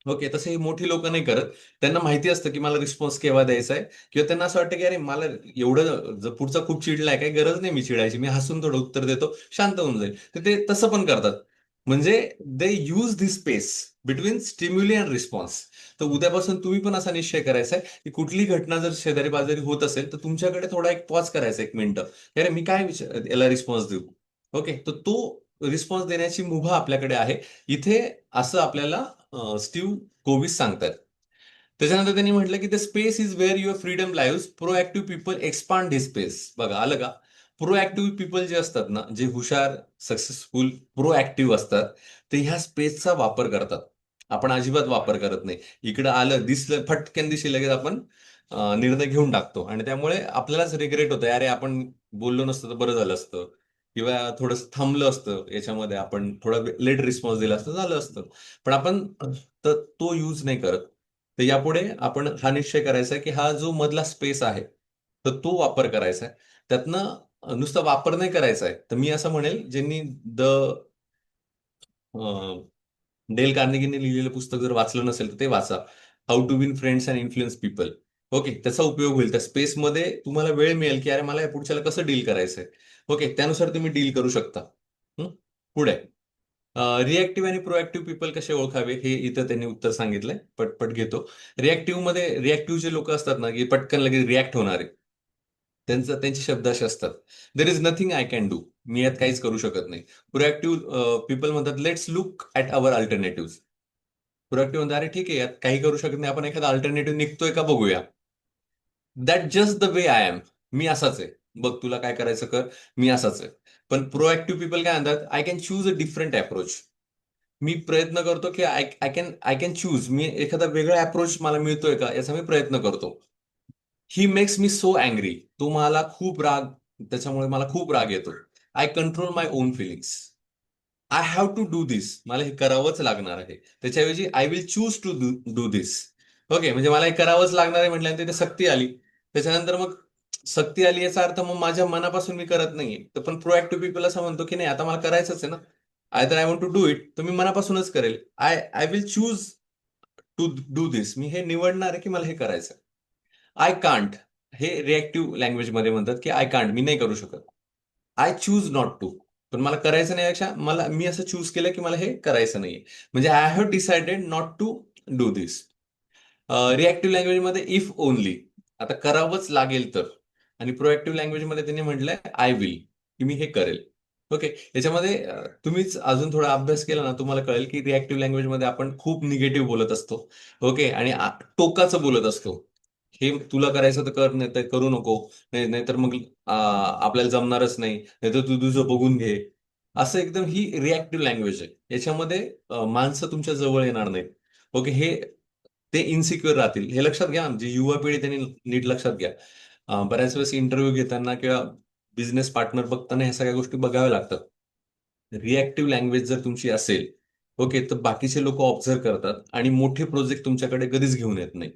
ओके. तसे हे मोठी लोकं नाही करत. त्यांना माहिती असतं, की मला रिस्पॉन्स केव्हा द्यायचा आहे किंवा त्यांना असं वाटतं, की अरे मला एवढं जर पुढचा खूप चिडलाय, काही गरज नाही मी चिडायची. मी हसून थोडं उत्तर देतो, शांत होऊन जाईल. तर ते तसं पण करतात. म्हणजे they use this space between stimuli and response. तर उद्यापासून तुम्ही पण असा निश्चय करायचा आहे, की कुठलीही घटना जर शेजारी-पाजारी होत असेल, तर तुमच्याकडे थोडा एक पॉज करायचा 1 मिनिटं. की अरे मी काय याला रिस्पॉन्स देऊ? ओके. तर तो रिस्पॉन्स देण्याची मुभा आपल्याकडे आहे. इथे असं आपल्याला स्टीव्ह कोविस सांगतात. त्याच्यानंतर त्यांनी म्हटलं, की "the space is where your freedom lives. Proactive people expand this space." बघा आलं का? प्रोएक्टिव्ह पीपल जे असतात ना, जे हुशार, सक्सेसफुल, प्रोएक्टिव्ह असतात, ते ह्या स्पेसचा वापर करतात. आपण अजिबात वापर करत नाही. इकडं आलं, दिसलं, फटकन दिशी लगेच आपण निर्णय घेऊन टाकतो आणि त्यामुळे आपल्यालाच रिग्रेट होतं, "अरे, आपण बोललो नसतं तर बरं झालं असतं." किंवा थोडंसं थांबलं असतं याच्यामध्ये, आपण थोडा लेट रिस्पॉन्स दिला असता, झालं असतं. पण आपण तर तो यूज नाही करत. तर यापुढे आपण हा निश्चय करायचा आहे, की हा जो मधला स्पेस आहे, तर तो वापर करायचा आहे. त्यातनं नुसता वापर नाही करायचा आहे. तर मी असं म्हणेल, ज्यांनी डेल कार्नेगीने लिहिलेलं पुस्तक जर वाचलं नसेल, तर ते वाचा. How to win friends and influence people. Okay. त्याचा उपयोग होईल. त्या स्पेसमध्ये तुम्हाला वेळ मिळेल, की अरे मला या पुढच्याला कसं डील करायचंय. ओके. त्यानुसार तुम्ही डील करू शकता. हं? पुढे. रिएक्टिव्ह आणि प्रोएक्टिव्ह पीपल कसे ओळखावे हे इथं त्यांनी उत्तर सांगितलंय. पटपट घेतो. रिएक्टिव्ह जे लोकं असतात ना, की पटकन लगेच रिएक्ट होणारे. त्यांचे शब्द असे असतात. "There is nothing I can do." मी यात काहीच करू शकत नाही. प्रोएक्टिव्ह पीपल म्हणतात, "let's look at our alternatives." Proactive म्हणतात, "अरे ठीक आहे, यात काही करू शकत नाही. आपण एखादा अल्टरनेटिव्ह निघतोय का बघूया." That just the way I am. मी असाच आहे. बघ तुला काय करायचं कर. मी असाच आहे. पण प्रोएक्टिव्ह पीपल काय म्हणतात, "I can choose a different approach." मी प्रयत्न करतो की आय कॅन चूज, मी एखादा वेगळा अप्रोच मला मिळतोय का याचा मी प्रयत्न करतो. He makes me so angry. तो मला खूप राग, त्याच्यामुळे मला खूप राग येतो. I control my own feelings. I have to do this, मला हे करावंच लागणार आहे. त्याच्याऐवजी I will choose to do this. Okay, म्हणजे मला हे करावंच लागणार आहे म्हटल्यानंतर तिथे सक्ती आली. त्याच्यानंतर मग सक्ती आली याचा अर्थ मग माझ्या मनापासून मी करत नाहीये. तर पण प्रोएक्टिव्ह पीपल असं म्हणतो की नाही, आता मला करायचंच आहे ना, आय तर I want to do it, तर मी मनापासूनच करेल. I I will choose to do this, मी हे निवडणार आहे की मला हे करायचं. आय कांट, हे रिएक्टिव्ह लँग्वेज मध्ये म्हणतात की आय कांट, मी नाही करू शकत. आय चूज नॉट टू, पण मला करायचं नाही पेक्षा मला, मी असं चूज केलं की मला हे करायचं नाहीये. म्हणजे I have decided not to do this. Reactive लँग्वेजमध्ये इफ ओनली, आता करावंच लागेल तर. आणि प्रोएक्टिव्ह लँग्वेजमध्ये त्यांनी म्हटलंय आय विल, की मी हे करेल. ओके, याच्यामध्ये तुम्हीच अजून थोडा अभ्यास केला ना, तुम्हाला कळेल की रिएक्टिव्ह लँग्वेजमध्ये आपण खूप निगेटिव्ह बोलत असतो. ओके, आणि टोकाचं बोलत असतो. हे तुला करायचं तर कर, नाही तर करू नको. नाही नाहीतर मग आपल्याला जमणारच नाही, नाहीतर तू तुझं बघून घे. असं एकदम ही रिॲक्टिव्ह लँग्वेज आहे. याच्यामध्ये माणसं तुमच्या जवळ येणार नाहीत. ओके, हे ते इन्सिक्युअर राहतील, हे लक्षात घ्या. जी युवा पिढी त्यांनी नीट लक्षात घ्या. बऱ्याच वेळेस इंटरव्ह्यू घेताना किंवा बिझनेस पार्टनर बघताना ह्या सगळ्या गोष्टी बघाव्या लागतात. रिॲक्टिव्ह लँग्वेज जर तुमची असेल, ओके, तर बाकीचे लोक ऑब्झर्व करतात आणि मोठे प्रोजेक्ट तुमच्याकडे कधीच घेऊन येत नाही.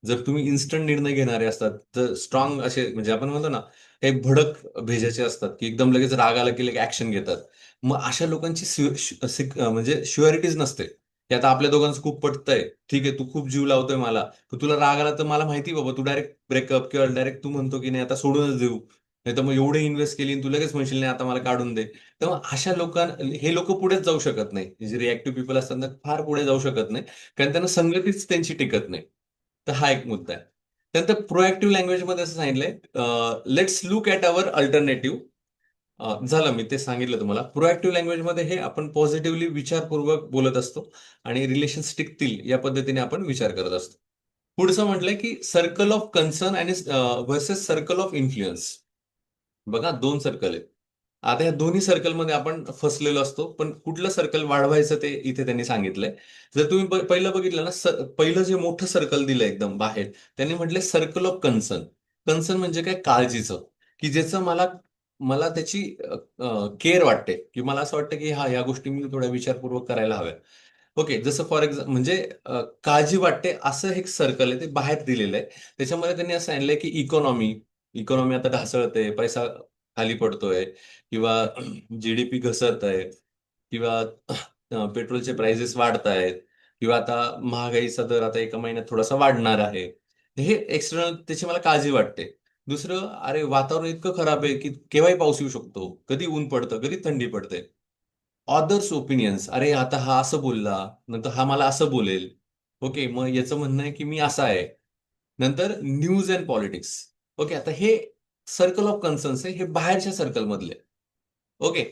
जर तुम्ही इन्स्टंट निर्णय घेणारे असतात, तर स्ट्रॉंग असे, म्हणजे आपण म्हणतो ना, काही भडक भेजाचे असतात की एकदम लगेच राग आला की लगेच ऍक्शन घेतात. मग अशा लोकांची म्हणजे शुअरिटीज नसते की आता आपल्या दोघांचं खूप पटतंय, ठीक आहे, तू खूप जीव लावतोय मला, तर तुला राग आला तर मला माहिती बाबा, तू डायरेक्ट ब्रेकअप किंवा डायरेक्ट तू म्हणतो की नाही आता सोडूनच देऊ, नाही तर मग एवढे इन्व्हेस्ट केली आणि तू लगेच म्हणशील नाही आता मला काढून दे. तर मग अशा हे लोक पुढेच जाऊ शकत नाही. जे रिॲक्टिव्ह पीपल असतात ना, फार पुढे जाऊ शकत नाही, कारण त्यांना संगतीच त्यांची टिकत नाही. तर हा एक मुद्दा आहे. त्यानंतर प्रोएक्टिव्ह लँग्वेजमध्ये असं सांगितलंय, let's look at our alternative. झालं, मी ते सांगितलं तुम्हाला. प्रोएक्टिव्ह लँग्वेजमध्ये हे आपण पॉझिटिव्हली विचारपूर्वक बोलत असतो आणि रिलेशन्स टिकतील या पद्धतीने आपण विचार करत असतो. पुढचं म्हटलंय की सर्कल ऑफ कन्सर्न आणि वर्सेस सर्कल ऑफ इन्फ्लुअन्स. बघा, दोन सर्कल आहेत. आता या दोन्ही सर्कलमध्ये आपण फसलेलो असतो, पण कुठलं सर्कल वाढवायचं ते इथे त्यांनी सांगितलंय. जर तुम्ही पहिलं बघितलं ना, पहिलं जे मोठं सर्कल दिलं एकदम बाहेर, त्यांनी म्हटलंय सर्कल ऑफ कन्सर्न. कन्सर्न म्हणजे काय, काळजीचं, की ज्याचं मला मला त्याची केअर वाटते, की मला असं वाटतं की हा, या गोष्टी मी थोड्या विचारपूर्वक करायला हव्या. ओके, जसं फॉर एक्झाम्पल म्हणजे काळजी वाटते असं एक सर्कल आहे, ते बाहेर दिलेलं आहे. त्याच्यामध्ये त्यांनी असं सांगितलंय की इकॉनॉमी, इकॉनॉमी आता ढासळते, पैसा खाली पडतोय, किंवा जीडीपी घसरत आहे, किंवा पेट्रोलचे प्राइसेस वाढत आहेत, किंवा आता महागाईचा दर आता एका महिन्यात थोडासा वाढणार आहे. हे एक्सटर्नल, त्याची मला काळजी वाटते. दुसरं, अरे वातावरण इतकं खराब आहे की केव्हाही पाऊस येऊ शकतो, कधी ऊन पडतं, कधी थंडी पडते. ऑदर्स ओपिनियन्स, अरे आता हा असं बोलला, नंतर हा मला असं बोलेल. ओके, मग याचं म्हणणं आहे की मी असा आहे. नंतर न्यूज अँड पॉलिटिक्स. ओके, आता हे सर्कल ऑफ कन्सर्न्स आहे, हे बाहेरच्या सर्कल मधले. ओके,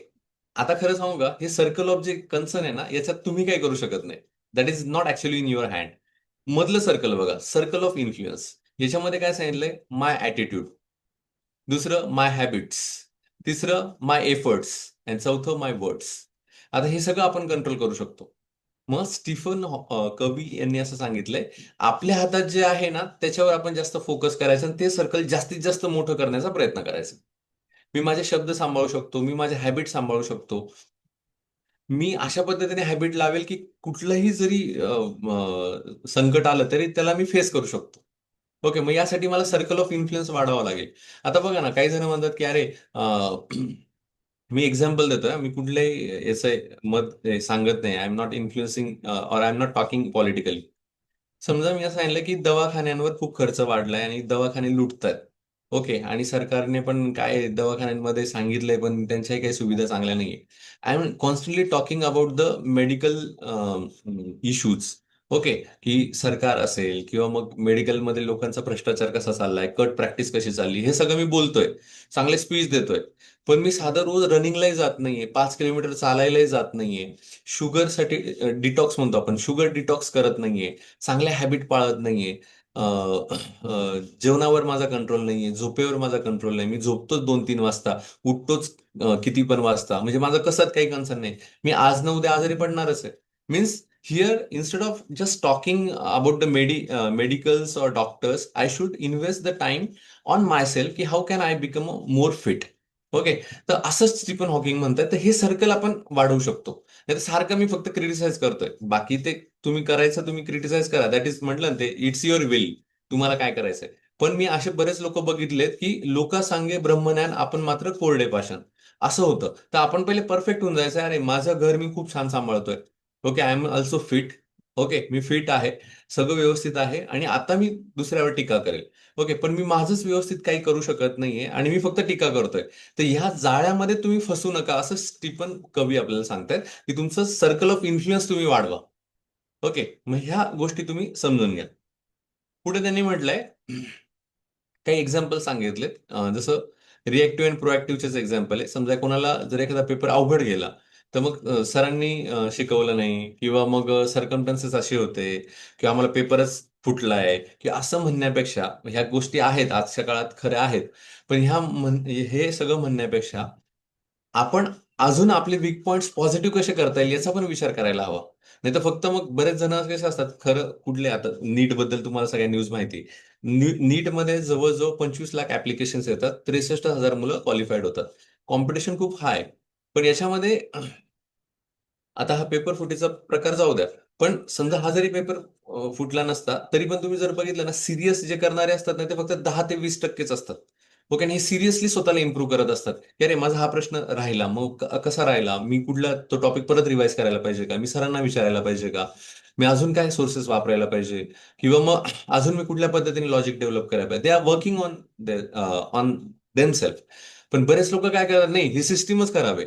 आता खरं सांगू का, हे सर्कल ऑफ जे कन्सर्न आहे ना, याच्यात तुम्ही काही करू शकत नाही. That is not actually in your hand. मधलं सर्कल बघा, सर्कल ऑफ इन्फ्लुअन्स. याच्यामध्ये काय सांगितलंय, माय ॲटिट्यूड. दुसरं, माय हॅबिट्स. तिसरं, माय एफर्ट्स. आणि चौथं, माय वर्ड्स. आता हे सगळं आपण कंट्रोल करू शकतो. मग स्टीफन कवी यांनी असं सांगितलंय, आपल्या हातात जे आहे ना त्याच्यावर आपण जास्त फोकस करायचं आणि ते सर्कल जास्तीत जास्त मोठं करण्याचा प्रयत्न करायचा. मी माझे शब्द सांभाळू शकतो, मी माझे हॅबिट सांभाळू शकतो. मी अशा पद्धतीने हॅबिट लावेल की कुठलंही जरी संकट आलं तरी त्याला मी फेस करू शकतो. ओके, मग यासाठी मला सर्कल ऑफ इन्फ्लुअन्स वाढवावा लागेल. आता बघा ना, काही जण म्हणतात की अरे, मी एक्झाम्पल देतोय, मी कुठल्याही याचं मत सांगत नाही. I am not influencing or I am not talking politically. समजा मी असं सांगितलं की दवाखान्यांवर खूप खर्च वाढलाय आणि दवाखाने लुटतायत. ओके, आणि सरकारने पण काय दवाखान्यांमध्ये सांगितलंय, पण त्यांच्याही काही सुविधा चांगल्या नाहीये. I am constantly talking about the medical issues. Okay, की सरकार असेल किंवा मग मेडिकलमध्ये लोकांचा भ्रष्टाचार कसा चाललाय, कट प्रॅक्टिस कशी चालली, हे सगळं मी बोलतोय, चांगले स्पीच देतोय. पण मी साधं रोज रनिंगलाही जात नाहीये, 5 किलोमीटर चालायलाही जात नाहीये, शुगरसाठी डिटॉक्स म्हणतो आपण, शुगर डिटॉक्स करत नाहीये, चांगल्या हॅबिट पाळत नाहीये. जेवणावर माझा कंट्रोल नाहीये, झोपेवर माझा कंट्रोल नाही, मी झोपतोच 2-3 वाजता, उठतोच किती पण वाजता, म्हणजे माझं कसंच काही कन्सर्न नाही, मी आज न उद्या आजारी पडणारच आहे. Means here instead of just talking about the medicals और doctors, I should invest the time on myself, की how can I become more fit. Okay. तर असंच स्टीफन हॉकिंग म्हणतात. तर हे सर्कल आपण वाढवू शकतो. नाही तर सारखं मी फक्त क्रिटिसाइज करतोय, बाकी ते तुम्ही करायचं, तुम्ही क्रिटिसाइज करा, दॅट इज म्हटलं ना ते, इट्स युअर विल, तुम्हाला काय करायचंय. पण मी असे बरेच लोक बघितलेत की लोका सांगे ब्रह्मज्ञान, आपण मात्र कोरडे पाषाण, असं होतं. तर आपण पहिले परफेक्ट होऊन जायचं, अरे माझं घर मी खूप छान सांभाळतोय, okay, I am also fit, okay, मी फिट आहे, सगळं व्यवस्थित आहे, आणि आता मी दुसऱ्यावर टीका करेल, ओके, पण मी माझंच व्यवस्थित काही करू शकत नाहीये आणि मी फक्त टीका करतोय. तर ह्या जाळ्यामध्ये तुम्ही फसू नका, असं स्टीफन कवी आपल्याला सांगतायत, की तुमचं सर्कल ऑफ इन्फ्लुअन्स तुम्ही वाढवा. ओके, मग ह्या गोष्टी तुम्ही समजून घ्या. पुढे त्यांनी म्हटलंय, काही एक्झाम्पल सांगितलेत, जसं रिएक्टिव्ह अँड प्रोएक्टिव्हचेच एक्झाम्पल आहे. समजा कोणाला जर एखादा पेपर अवघड गेला, तर मग सरांनी शिकवलं नाही, किंवा मग सर्कमस्टन्सेस असे होते, किंवा आम्हाला पेपरच फुटलाय, की असं म्हणण्यापेक्षा, ह्या गोष्टी आहेत आजच्या काळात खऱ्या आहेत, पण हे सगळं म्हणण्यापेक्षा आपण अजून आपले वीक पॉइंट्स पॉझिटिव्ह कसे करता येईल याचा पण विचार करायला हवा. नाही तर फक्त मग बरेच जण कसे असतात, खरं कुठले, आता नीट बद्दल तुम्हाला सगळ्या न्यूज माहिती आहे. नीटमध्ये जवळजवळ 25 लाख ऍप्लिकेशन्स येतात, 63,000 मुलं क्वालिफाईड होतात. कॉम्पिटिशन खूप हाय. पण याच्यामध्ये आता हा पेपर फुटीचा प्रकार जाऊ द्या. पण समजा हा जरी पेपर फुटला नसता, तरी पण तुम्ही जर बघितलं ना, सिरियस जे करणारे असतात ना, ते फक्त 10 ते 20% असतात. ओके, आणि हे सिरियसली स्वतःला इम्प्रूव्ह करत असतात, की अरे माझा हा प्रश्न राहिला, मग कसा राहिला, मी कुठला तो टॉपिक परत रिवाइज करायला पाहिजे का, मी सरांना विचारायला पाहिजे का, मी अजून काय सोर्सेस वापरायला पाहिजे, किंवा मग अजून मी कुठल्या पद्धतीने लॉजिक डेव्हलप करायला पाहिजे. They are working on themself. पण बरेच लोक काय करतात, नाही ही सिस्टीमच खराब आहे,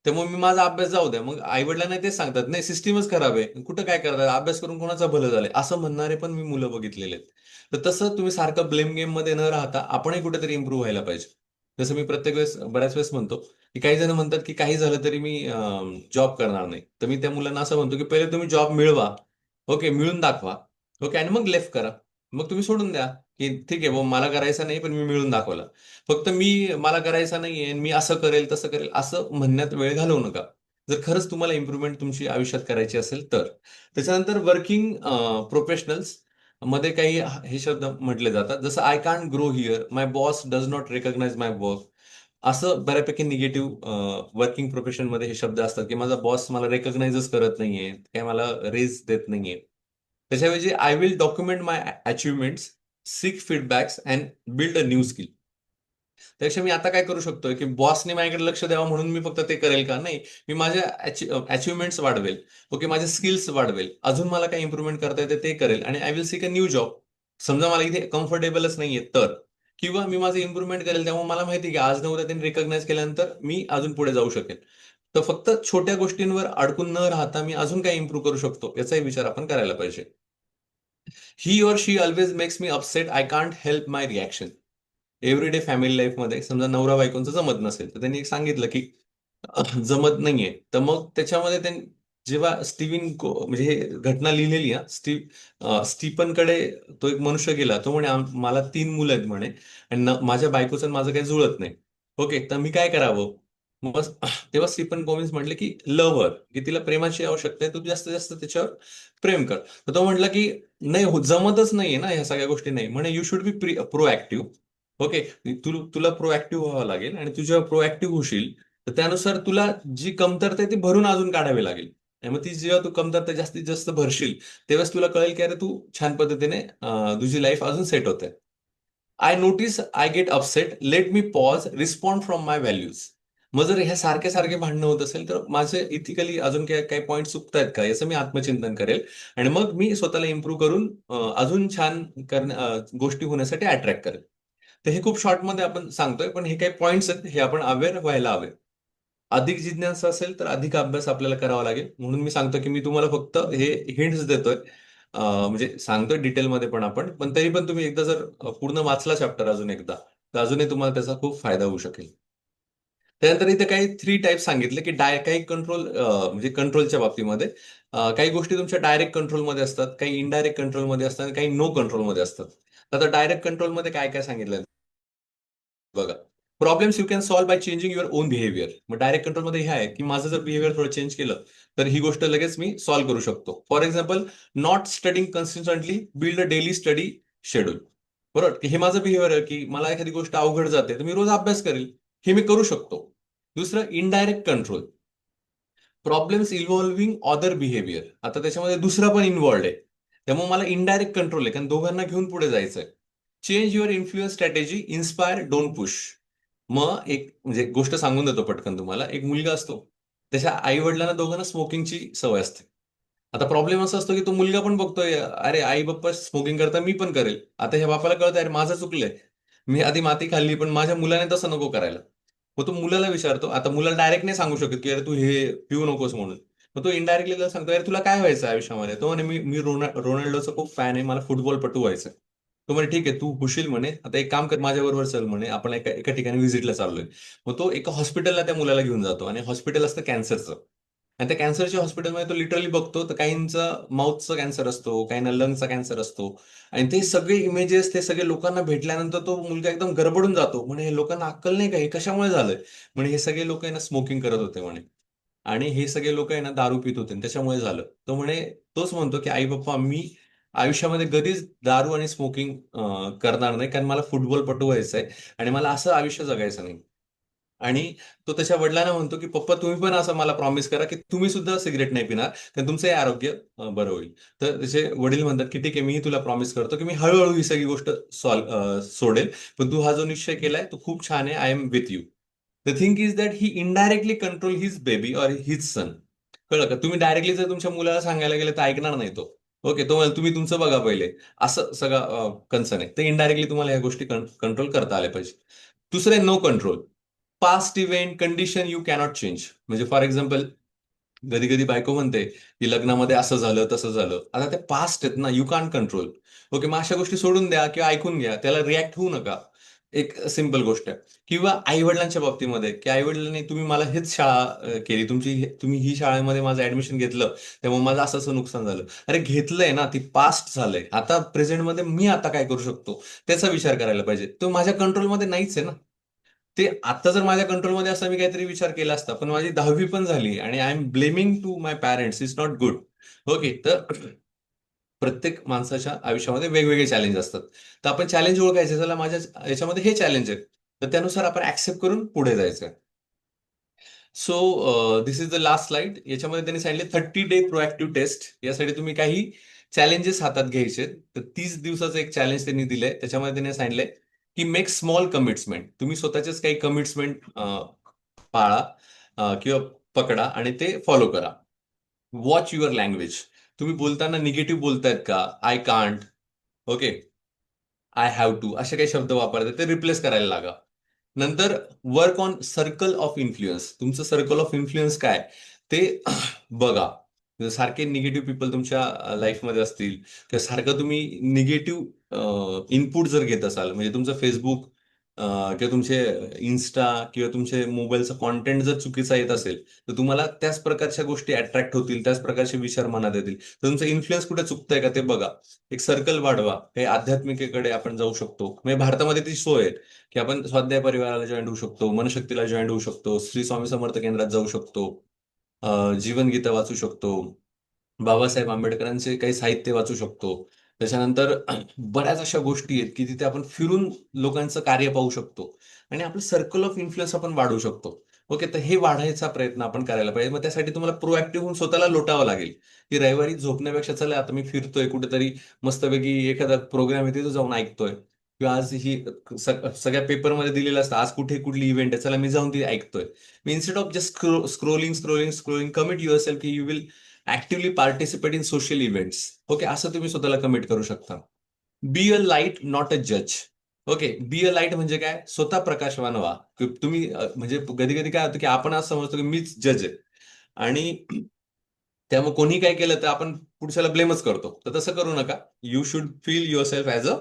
त्यामुळे मी माझा अभ्यास जाऊ द्या. मग आई वडिलांना तेच सांगतात, नाही सिस्टीमच खराब आहे, कुठं काय करतात, अभ्यास करून कोणाचं भलं झालंय, असं म्हणणारे पण मी मुलं बघितलेले आहेत. तर तसं तुम्ही सारखं ब्लेम गेम मध्ये न राहता आपणही कुठेतरी इम्प्रूव्ह व्हायला पाहिजे. जसं मी प्रत्येक वेळेस, बऱ्याच वेळेस म्हणतो, की काही जण म्हणतात की काही झालं तरी मी जॉब करणार नाही. तर मी त्या मुलांना असं म्हणतो, की पहिले तुम्ही जॉब मिळवा, ओके, मिळून दाखवा, ओके, आणि मग लेफ्ट करा. मग तुम्ही सोडून द्या, की ठीक आहे मला करायचं नाही, पण मी मिळून दाखवलं. फक्त मला करायचं नाहीये, मी असं करेल तसं करेल असं म्हणण्यात वेळ घालवू नका, जर खरंच तुम्हाला इम्प्रूव्हमेंट तुमची आयुष्यात करायची असेल तर. त्याच्यानंतर वर्किंग प्रोफेशनल्स मध्ये काही हे शब्द म्हटले जातात, जसं I can't grow here, my boss does not recognise my work. असं बऱ्यापैकी निगेटिव्ह वर्किंग प्रोफेशन मध्ये हे शब्द असतात, की माझा बॉस मला रेकॉग्नाइजच करत नाहीये, काय मला रेज देत नाहीये. त्याच्याऐवजी I will document my achievements, sick feedbacks and build a new skill. त्यापेक्षा मी आता काय करू शकतोय, की बॉसने माझ्याकडे लक्ष द्यावं म्हणून मी फक्त ते करेल का, नाही, मी माझ्या अचिव्हमेंट्स वाढवेल, ओके, माझे स्किल्स वाढवेल, अजून मला काय इम्प्रूव्हमेंट करता येते ते करेल, आणि I will seek a new job. समजा मला इथे कम्फर्टेबलच नाहीये तर, किंवा मी माझं इम्प्रूव्हमेंट करेल, त्यामुळे मला माहिती आहे की आज न उद्या त्यांनी रिकॉग्नाइज केल्यानंतर मी अजून पुढे जाऊ शकेल. तर फक्त छोट्या गोष्टींवर अडकून न राहता मी अजून काय इम्प्रूव्ह करू शकतो याचाही विचार आपण करायला पाहिजे. ही or she always makes me upset, I can't help my reaction. Everyday family लाईफमध्ये समजा नवरा बायकोंचं जमत नसेल, तर त्यांनी एक सांगितलं की जमत नाहीये, तर मग त्याच्यामध्ये त्यांनी, जेव्हा म्हणजे हे घटना लिहिलेली, स्टीफनकडे तो एक मनुष्य गेला, तो म्हणे मला 3 मुलं आहेत म्हणे, आणि माझ्या बायकोचं आणि माझं काही जुळत नाही, ओके, तर मी काय करावं. मग तेव्हा स्टीफन कोविन्स म्हटले की लव्ह, की तिला प्रेमाची आवश्यकता आहे, तू जास्तीत जास्त त्याच्यावर प्रेम कर. तर तो म्हटला की नाही जमतच नाहीये ना ह्या सगळ्या गोष्टी, नाही म्हणे, you should be proactive. Okay, तुला प्रोएक्टिव्ह व्हावं लागेल, आणि तू जेव्हा प्रोएक्टिव्ह होशील, तर त्यानुसार तुला जी कमतरता आहे ती भरून अजून काढावी लागेल. आणि मग ती जेव्हा तू कमतरता जास्तीत जास्त भरशील, तेव्हाच तुला कळेल की अरे तू छान पद्धतीने तुझी लाईफ अजून सेट होते. I notice I get upset, let me pause, respond from my values. मग जर ह्या सारखे सारखे भांडणं होत असेल, तर माझे इथिकली अजून काही काही पॉईंट चुकतायत का याचं मी आत्मचिंतन करेल, आणि मग मी स्वतःला इम्प्रूव्ह करून अजून छान गोष्टी होण्यासाठी अट्रॅक्ट करेल. तर हे खूप शॉर्टमध्ये आपण सांगतोय, पण हे काही पॉईंट्स आहेत, हे आपण अवेअर व्हायला हवे. अधिक जिज्ञासा असेल तर अधिक अभ्यास आपल्याला करावा लागेल, म्हणून मी सांगतो की मी तुम्हाला फक्त हे हिंट्स देतोय, म्हणजे सांगतोय डिटेलमध्ये, पण तरी पण तुम्ही एकदा जर पूर्ण वाचला चॅप्टर अजून एकदा, तर अजूनही तुम्हाला त्याचा खूप फायदा होऊ शकेल. त्यानंतर इथे काही 3 टाईप सांगितले की काही कंट्रोल म्हणजे कंट्रोलच्या बाबतीमध्ये काही गोष्टी तुमच्या डायरेक्ट कंट्रोलमध्ये असतात, काही इनडायरेक्ट कंट्रोलमध्ये असतात आणि काही नो कंट्रोलमध्ये असतात. आता डायरेक्ट कंट्रोलमध्ये काय काय सांगितलं बघा. Problems you can solve by changing your on behaviour. मग डायरेक्ट कंट्रोलमध्ये हे आहे की माझं जर बिहेवियर थोडं चेंज केलं तर ही गोष्ट लगेच मी सॉल्व्ह करू शकतो. For example, not studying consistently, build a daily study schedule. बरोबर, की हे माझं बिहेवियर आहे की मला एखादी गोष्ट अवघड जाते तर मी रोज अभ्यास करेल. हे मी करू शकतो. दुसरं, indirect control. Problems involving other behaviour. आता त्याच्यामध्ये दुसरा पण इन्व्हॉल्ड आहे. त्यामुळे मला इनडायरेक्ट कंट्रोल आहे कारण दोघांना घेऊन पुढे जायचंय. Change your influence strategy, inspire, don't push. मग एक म्हणजे गोष्ट सांगून देतो पटकन तुम्हाला. एक मुलगा असतो, त्याच्या आई वडिलांना दोघांना स्मोकिंगची सवय असते. आता प्रॉब्लेम असा असतो की तो मुलगा पण बघतोय, अरे आई बाप्पा स्मोकिंग करता मी पण करेल. आता ह्या बापाला कळतं, अरे माझं चुकलंय, मी आधी माती खाल्ली पण माझ्या मुलाने तसं नको करायला. मग तो मुलाला विचारतो. आता मुलाला डायरेक्ट नाही सांगू शकत की अरे तू हे पिऊ नकोस म्हणून. मग तो इनडायरेक्टली त्याला सांगतो, अरे तुला काय व्हायचं आयुष्यामध्ये? तो म्हणे, मी मी रोनाल्डोचा खूप फॅन आहे, मला फुटबॉलपटू व्हायचं. तो म्हणे ठीक आहे, तू होशील म्हणे, आता एक काम कर माझ्या बरोबर चल म्हणे, आपण एका एका ठिकाणी व्हिजिटला चाललोय. मग तो एका हॉस्पिटलला त्या मुलाला घेऊन जातो आणि हॉस्पिटल असतं कॅन्सरचं. आणि त्या कॅन्सरच्या हॉस्पिटलमध्ये तो लिटरली बघतो तर काहींचा माउथचा कॅन्सर असतो, काहींना लंगचा कॅन्सर असतो. आणि ते सगळे इमेजेस, ते सगळे लोकांना भेटल्यानंतर तो मुलगा एकदम गडबडून जातो. म्हणे हे लोकांना अक्कल नाही का, हे कशामुळे झालंय? म्हणे हे सगळे लोक आहे ना स्मोकिंग करत होते म्हणे. आणि हे सगळे लोक आहे ना दारू पित होते आणि त्याच्यामुळे झालं. तो म्हणे, तोच म्हणतो की आई बाप्पा मी आयुष्यामध्ये कधीच दारू आणि स्मोकिंग करणार नाही कारण मला फुटबॉलपटू व्हायचंय आणि मला असं आयुष्य जगायचं नाही. आणि तो त्याच्या वडिलांना म्हणतो की पप्पा तुम्ही पण असं मला प्रॉमिस करा की तुम्ही सुद्धा सिगरेट नाही पिणार, तर तुमचंही आरोग्य बरं होईल. तर त्याचे वडील म्हणतात की ठीक आहे, मी तुला प्रॉमिस करतो की मी हळूहळू ही सगळी गोष्ट सोडेल. पण तू हा जो निश्चय केलाय तो खूप छान आहे, I am with you. The thing is that he indirectly control his baby और हिज सन. कळलं का? तुम्ही डायरेक्टली जर तुमच्या मुलाला सांगायला गेले तर ऐकणार नाही तो. ओके, तो म्हणेल, तुम्ही तुमचं बघा पहिले. असं सगळं कन्सर्न आहे. तर इनडायरेक्टली तुम्हाला ह्या गोष्टी कंट्रोल करता आल्या पाहिजे. दुसरे, no control. Past event condition you cannot change. म्हणजे फॉर एक्झाम्पल, कधी कधी बायको म्हणते की लग्नामध्ये असं झालं तसं झालं. आता ते पास्ट आहेत ना, यू कांट कंट्रोल. ओके, मग अशा गोष्टी सोडून द्या किंवा ऐकून घ्या, त्याला रिॲक्ट होऊ नका. एक सिंपल गोष्ट आहे. किंवा आई वडिलांच्या बाबतीमध्ये, की आई वडिलांनी तुम्ही मला हेच शाळा केली, तुम्ही ही शाळेमध्ये माझं ऍडमिशन घेतलं, त्यामुळे माझं असं असं नुकसान झालं. अरे घेतलंय ना, ती पास्ट झालंय. आता प्रेझेंटमध्ये मी आता काय करू शकतो त्याचा विचार करायला पाहिजे. तो माझ्या कंट्रोलमध्ये नाहीच आहे ना. ते आता जर माझ्या कंट्रोलमध्ये असता मी काहीतरी विचार केला असता, पण माझी 10वी पण झाली आणि I am blaming to my parents is not good. Okay, तर प्रत्येक माणसाच्या आयुष्यामध्ये वेगवेगळे चॅलेंज असतात. तर आपण चॅलेंज ओळखायचे, चला माझ्या याच्यामध्ये हे चॅलेंज आहे, तर त्यानुसार आपण ऍक्सेप्ट करून पुढे जायचं. So this is the last slide. याच्यामध्ये त्यांनी सांगितले 30 डे प्रोएक्टिव्ह टेस्ट. यासाठी तुम्ही काही चॅलेंजेस हातात घ्यायचे. तर 30 दिवसाचं एक चॅलेंज त्यांनी दिलंय. त्याच्यामध्ये त्यांनी सांगितलंय की मेक स्मॉल कमिट्समेंट. तुम्ही स्वतःचेच काही कमिट्समेंट पाळा किंवा पकडा आणि ते फॉलो करा. Watch your language. तुम्ही बोलताना निगेटिव्ह बोलतायत का? I can't, okay, I have to, असे काही शब्द वापरतात ते रिप्लेस करायला लागा. नंतर, work on circle of influence. तुमचं सर्कल ऑफ इन्फ्लुअन्स काय ते बघा. जर सारखे निगेटिव्ह पीपल तुमच्या लाईफमध्ये असतील किंवा सारखं तुम्ही निगेटिव्ह इनपुट जर घेत असाल, म्हणजे तुमचं फेसबुक किंवा तुमचे इन्स्टा किंवा तुमचे मोबाईलचं कॉन्टेंट जर चुकीचा येत असेल, तर तुम्हाला त्याच प्रकारच्या गोष्टी अट्रॅक्ट होतील, त्याच प्रकारचे विचार मनात येतील. तर तुमचं इन्फ्लुअन्स कुठे चुकतंय का ते बघा. एक सर्कल वाढवा. काही आध्यात्मिकेकडे आपण जाऊ शकतो. म्हणजे भारतामध्ये ती सोय आहे की आपण स्वाध्याय परिवाराला जॉईन होऊ शकतो, मनशक्तीला जॉईन होऊ शकतो, श्री स्वामी समर्थ केंद्रात जाऊ शकतो, जीवनगीता वाचू शकतो, बाबासाहेब आंबेडकरांचे काही साहित्य वाचू शकतो. त्याच्यानंतर बऱ्याच अशा गोष्टी आहेत की तिथे आपण फिरून लोकांचं कार्य पाहू शकतो आणि आपलं सर्कल ऑफ इन्फ्लुअन्स आपण वाढवू शकतो. ओके, तर हे वाढायचा प्रयत्न आपण करायला पाहिजे. मग त्यासाठी तुम्हाला प्रोएक्टिव्ह होऊन स्वतःला लोटावं लागेल. की रविवारी झोपण्यापेक्षा चला आता मी फिरतोय कुठेतरी, मस्तपैकी एखादा प्रोग्राम आहे तिथं जाऊन ऐकतोय, किंवा आज ही सगळ्या पेपरमध्ये दिलेलं असतं आज कुठे कुठली इव्हेंट आहे, चला मी जाऊन ती ऐकतोय. मी instead of just scrolling scrolling scrolling, commit yourself की you will actively participate in social events. Okay, असं तुम्ही स्वतःला कमिट करू शकता. Be a light not a जज. ओके, बी अ लाईट म्हणजे काय? स्वतः प्रकाशवान व्हा. तुम्ही म्हणजे कधी कधी काय होतं की आपण असं समजतो की मीच जज आहे आणि त्यामुळे कोणी काय केलं तर आपण पुढच्याला ब्लेमच करतो. तर तसं करू नका. You should feel your self as a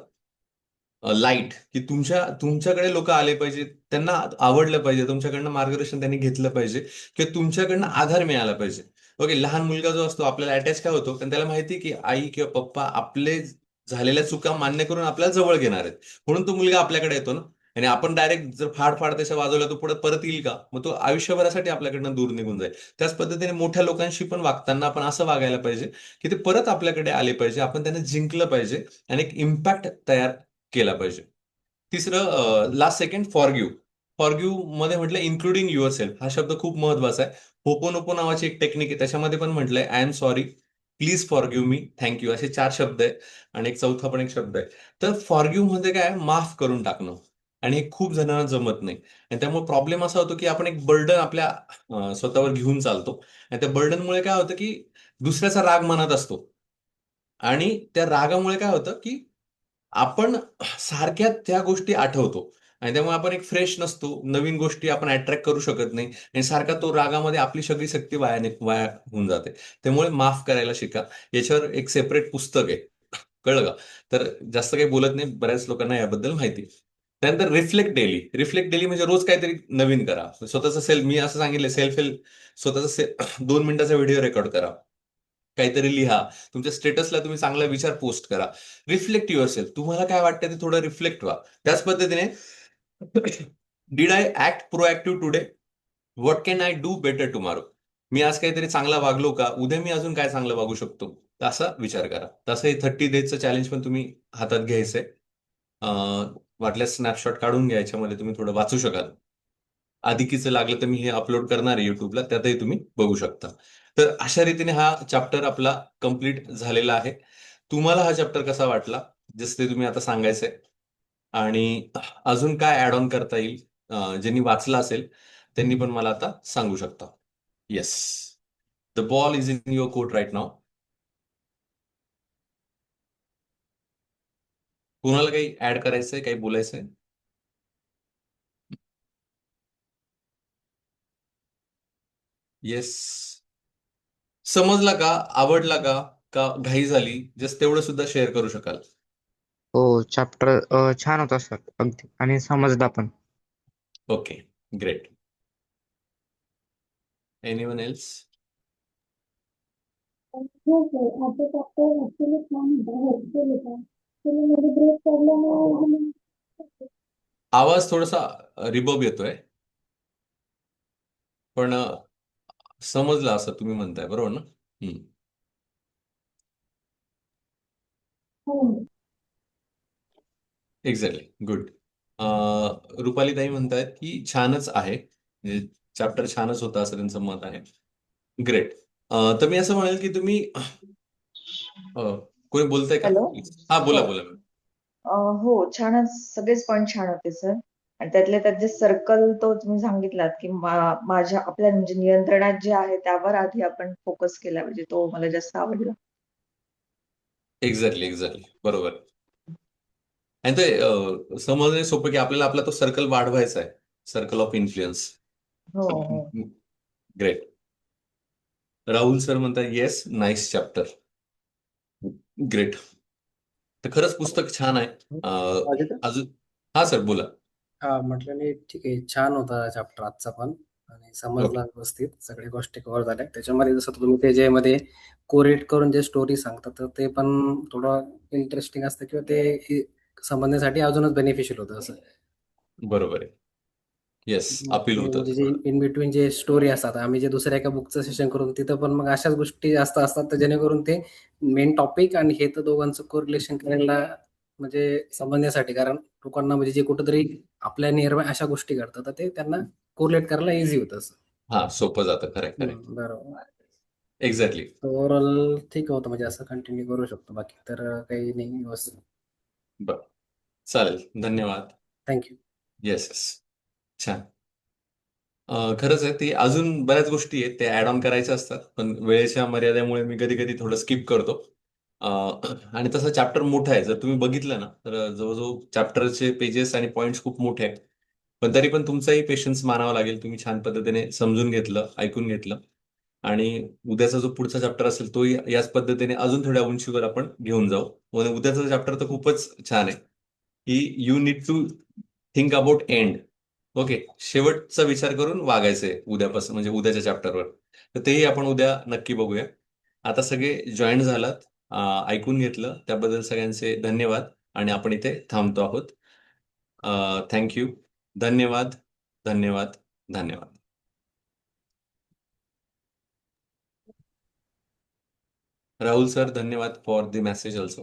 light, की तुमच्याकडे लोक आले पाहिजे, त्यांना आवडलं पाहिजे, तुमच्याकडनं मार्गदर्शन त्यांनी घेतलं पाहिजे, किंवा तुमच्याकडनं आधार मिळाला पाहिजे. ओके, लहान मुलगा जो असतो आपल्याला अटॅच काय होतो, कारण त्याला माहिती आहे की आई किंवा पप्पा आपले झालेल्या चुका मान्य करून आपल्याला जवळ घेणार आहेत, म्हणून तो मुलगा आपल्याकडे येतो ना. आणि आपण डायरेक्ट जर फाड त्याच्या वाजवला तो पुढे परत येईल का? मग तो आयुष्यभरासाठी आपल्याकडनं दूर निघून जाईल. त्याच पद्धतीने मोठ्या लोकांशी पण वागताना आपण असं वागायला पाहिजे की ते परत आपल्याकडे आले पाहिजे, आपण त्यांना जिंकलं पाहिजे आणि एक इम्पॅक्ट तयार केला पाहिजे. तिसरं, लास्ट सेकंड, फॉरगिव्ह. फॉरगिव्ह मध्ये म्हटलं इन्क्लुडिंग युअर सेल्फ, हा शब्द खूप महत्वाचा आहे. होपोनोपो नावाची एक टेक्निक आहे, त्याच्यामध्ये पण म्हटलंय I am sorry, please forgive me, thank you, असे 4 शब्द आहे. आणि एक चौथा पण एक शब्द आहे. तर फॉरगिव्ह मध्ये काय आहे? माफ करून टाकणं. आणि हे खूप जणांना जमत नाही. आणि त्यामुळे प्रॉब्लेम असा होतो की आपण एक बर्डन आपल्या स्वतःवर घेऊन चालतो. आणि त्या बर्डनमुळे काय होतं की दुसऱ्याचा राग मनात असतो. आणि त्या रागामुळे काय होतं की आपण सारख्या त्या गोष्टी आठवतो. आणि त्यामुळे आपण एक फ्रेश नसतो, नवीन गोष्टी आपण अट्रॅक्ट करू शकत नाही, आणि सारखा तो रागामध्ये आपली सगळी शक्ती वाया होऊन जाते. त्यामुळे माफ करायला शिका. याच्यावर एक सेपरेट पुस्तक आहे, कळलं का? तर जास्त काही बोलत नाही, बऱ्याच लोकांना याबद्दल माहिती आहे. त्यानंतर रिफ्लेक्ट डेली. रिफ्लेक्ट डेली म्हणजे रोज काहीतरी नवीन करा. स्वतःचं मी असं सांगितलं सेल्फ हेल्प, स्वतःचा 2 मिनिटाचा व्हिडिओ रेकॉर्ड करा, काहीतरी लिहा, तुमच्या स्टेटसला तुम्ही चांगला विचार पोस्ट करा. रिफ्लेक्ट युअर सेल्फ, तुम्हाला काय वाटतं ते थोडं रिफ्लेक्ट व्हा. त्याच पद्धतीने did I act proactive today, what can I do better tomorrow. मी आज काहीतरी चांगला वागलो का, उद्या मी अजून काय चांगलं वागू शकतो, असा विचार करा. तसं हे 30 डेजचं चॅलेंज पण तुम्ही हातात घ्यायचंय. वाटल्यास स्नॅपशॉट काढून घ्या, याच्यामध्ये तुम्ही थोडं वाचू शकाल. अधिकीचं लागलं तर मी हे अपलोड करणार आहे युट्यूबला, त्यातही तुम्ही बघू शकता. तर अशा रीतीने हा चॅप्टर आपला कम्प्लीट झालेला आहे. तुम्हाला हा चॅप्टर कसा वाटला, जसं ते तुम्ही आता सांगायचंय. आणि अजून काय ऍड ऑन करता येईल, ज्यांनी वाचला असेल त्यांनी पण मला आता सांगू शकता. Yes, the ball is in your court right now. कुणाला काही ऍड करायचंय, काही बोलायचंय? येस. समजला का? आवडला का? का घाई झाली? जस्ट तेवढं सुद्धा शेअर करू शकाल? हो, चॅप्टर छान होता सर, अगदी, आणि समजला पण. Okay, great. Anyone else? हो सर, आता चॅप्टर ऍक्च्युली छान होता, हेल्पफुल होता. तुम्ही मध्ये ब्रेक पडल्यामुळे आवाज थोडासा रिबब येतोय, पण समजलं असं तुम्ही म्हणताय, बरोबर ना? हम्म. हो. Exactly, good. रुपाली ताई म्हणतायत की छानच आहे, म्हणजे चॅप्टर छानच होता असं त्यांचं मत आहे. ग्रेट. तर मी असं म्हणेल की तुम्ही कोणी बोलताय का? हॅलो. प्लीज, हा, हो. बोला बोला. हो, छानच, सगळेच पॉइंट छान होते सर. आणि त्यातल्या त्यात जे सर्कल तो तुम्ही सांगितलात की माझ्या आपल्या म्हणजे नियंत्रणात जे आहे त्यावर आधी आपण फोकस केला पाहिजे, तो मला जास्त आवडला. एक्झॅक्टली एक्झॅक्टली, बरोबर. आणि ते समजणे सोपं की आपल्याला आपला तो सर्कल वाढवायचा आहे, सर्कल ऑफ इन्फ्लुएन्स. हो हो. ग्रेट. राहुल सर म्हणतात येस, नाईस चॅप्टर. ग्रेट. तर खरंच पुस्तक छान आहे. आवाज येतो? अजून, हा सर बोला. हा, म्हटलं नाही, ठीक आहे, छान होता चॅप्टर आजचा पण, आणि समजला ओके. व्यवस्थित, सगळ्या गोष्टी कव्हर झाल्या त्याच्यामध्ये. जसं तुम्ही ते जे मध्ये कोरेट करून जे स्टोरी सांगतात, तर ते पण थोडं इंटरेस्टिंग असतं, किंवा ते समजण्यासाठी अजूनच बेनिफिशियल होतं असं. बरोबर आहे. येस, मग अपील ते म्हणजे होतं. जे इन बिटवीन जे स्टोरी असतात, आम्ही जे दुसऱ्या एका बुकचं सेशन करून तिथं पण मग अशाच गोष्टी जास्त असतात, तर जेणेकरून ते मेन टॉपिक आणि हे तर दोघांचं कोरिलेशन करायला, म्हणजे समजण्यासाठी, कारण लोकांना म्हणजे जे कुठेतरी आपल्या नियरबाय अशा गोष्टी घडतात, तर ते त्यांना कोरिलेट करायला इझी होतं असं. हा, सोपं जातं, खरं खरं. बरोबर. एक्झॅक्टली. ओव्हरऑल ठीक होतं, म्हणजे असं कंटिन्यू करू शकतो, बाकी तर काही नाही, व्यवस्थित. बर, चालेल, धन्यवाद. थँक्यू. येस येस, छान. खरंच आहे, ते अजून बऱ्याच गोष्टी आहेत, ते ऍड ऑन करायच्या असतात, पण वेळेच्या मर्यादेमुळे मी कधी कधी थोडं स्किप करतो. आणि तसं चॅप्टर मोठं आहे, जर तुम्ही बघितलं ना तर जवळजवळ चॅप्टरचे पेजेस आणि पॉइंट्स खूप मोठे आहेत. पण तरी पण तुमचाही पेशन्स मानावा लागेल, तुम्ही छान पद्धतीने समजून घेतलं, ऐकून घेतलं. आणि उद्याचा जो पुढचा चॅप्टर असेल तो याच पद्धतीने अजून थोड्या उंचीवर आपण घेऊन जाऊ. उद्याचा चॅप्टर तर खूपच छान आहे. की you need to think about end. Okay, शेवटचा विचार करून वागायचंय उद्यापासून, म्हणजे उद्याच्या चॅप्टरवर. तर तेही आपण उद्या नक्की बघूया. आता सगळे जॉईन झालात, ऐकून घेतलं त्याबद्दल सगळ्यांचे धन्यवाद. आणि आपण इथे थांबतो आहोत. थँक्यू. धन्यवाद, धन्यवाद, धन्यवाद. राहुल सर, धन्यवाद फॉर द मेसेज ऑल्सो.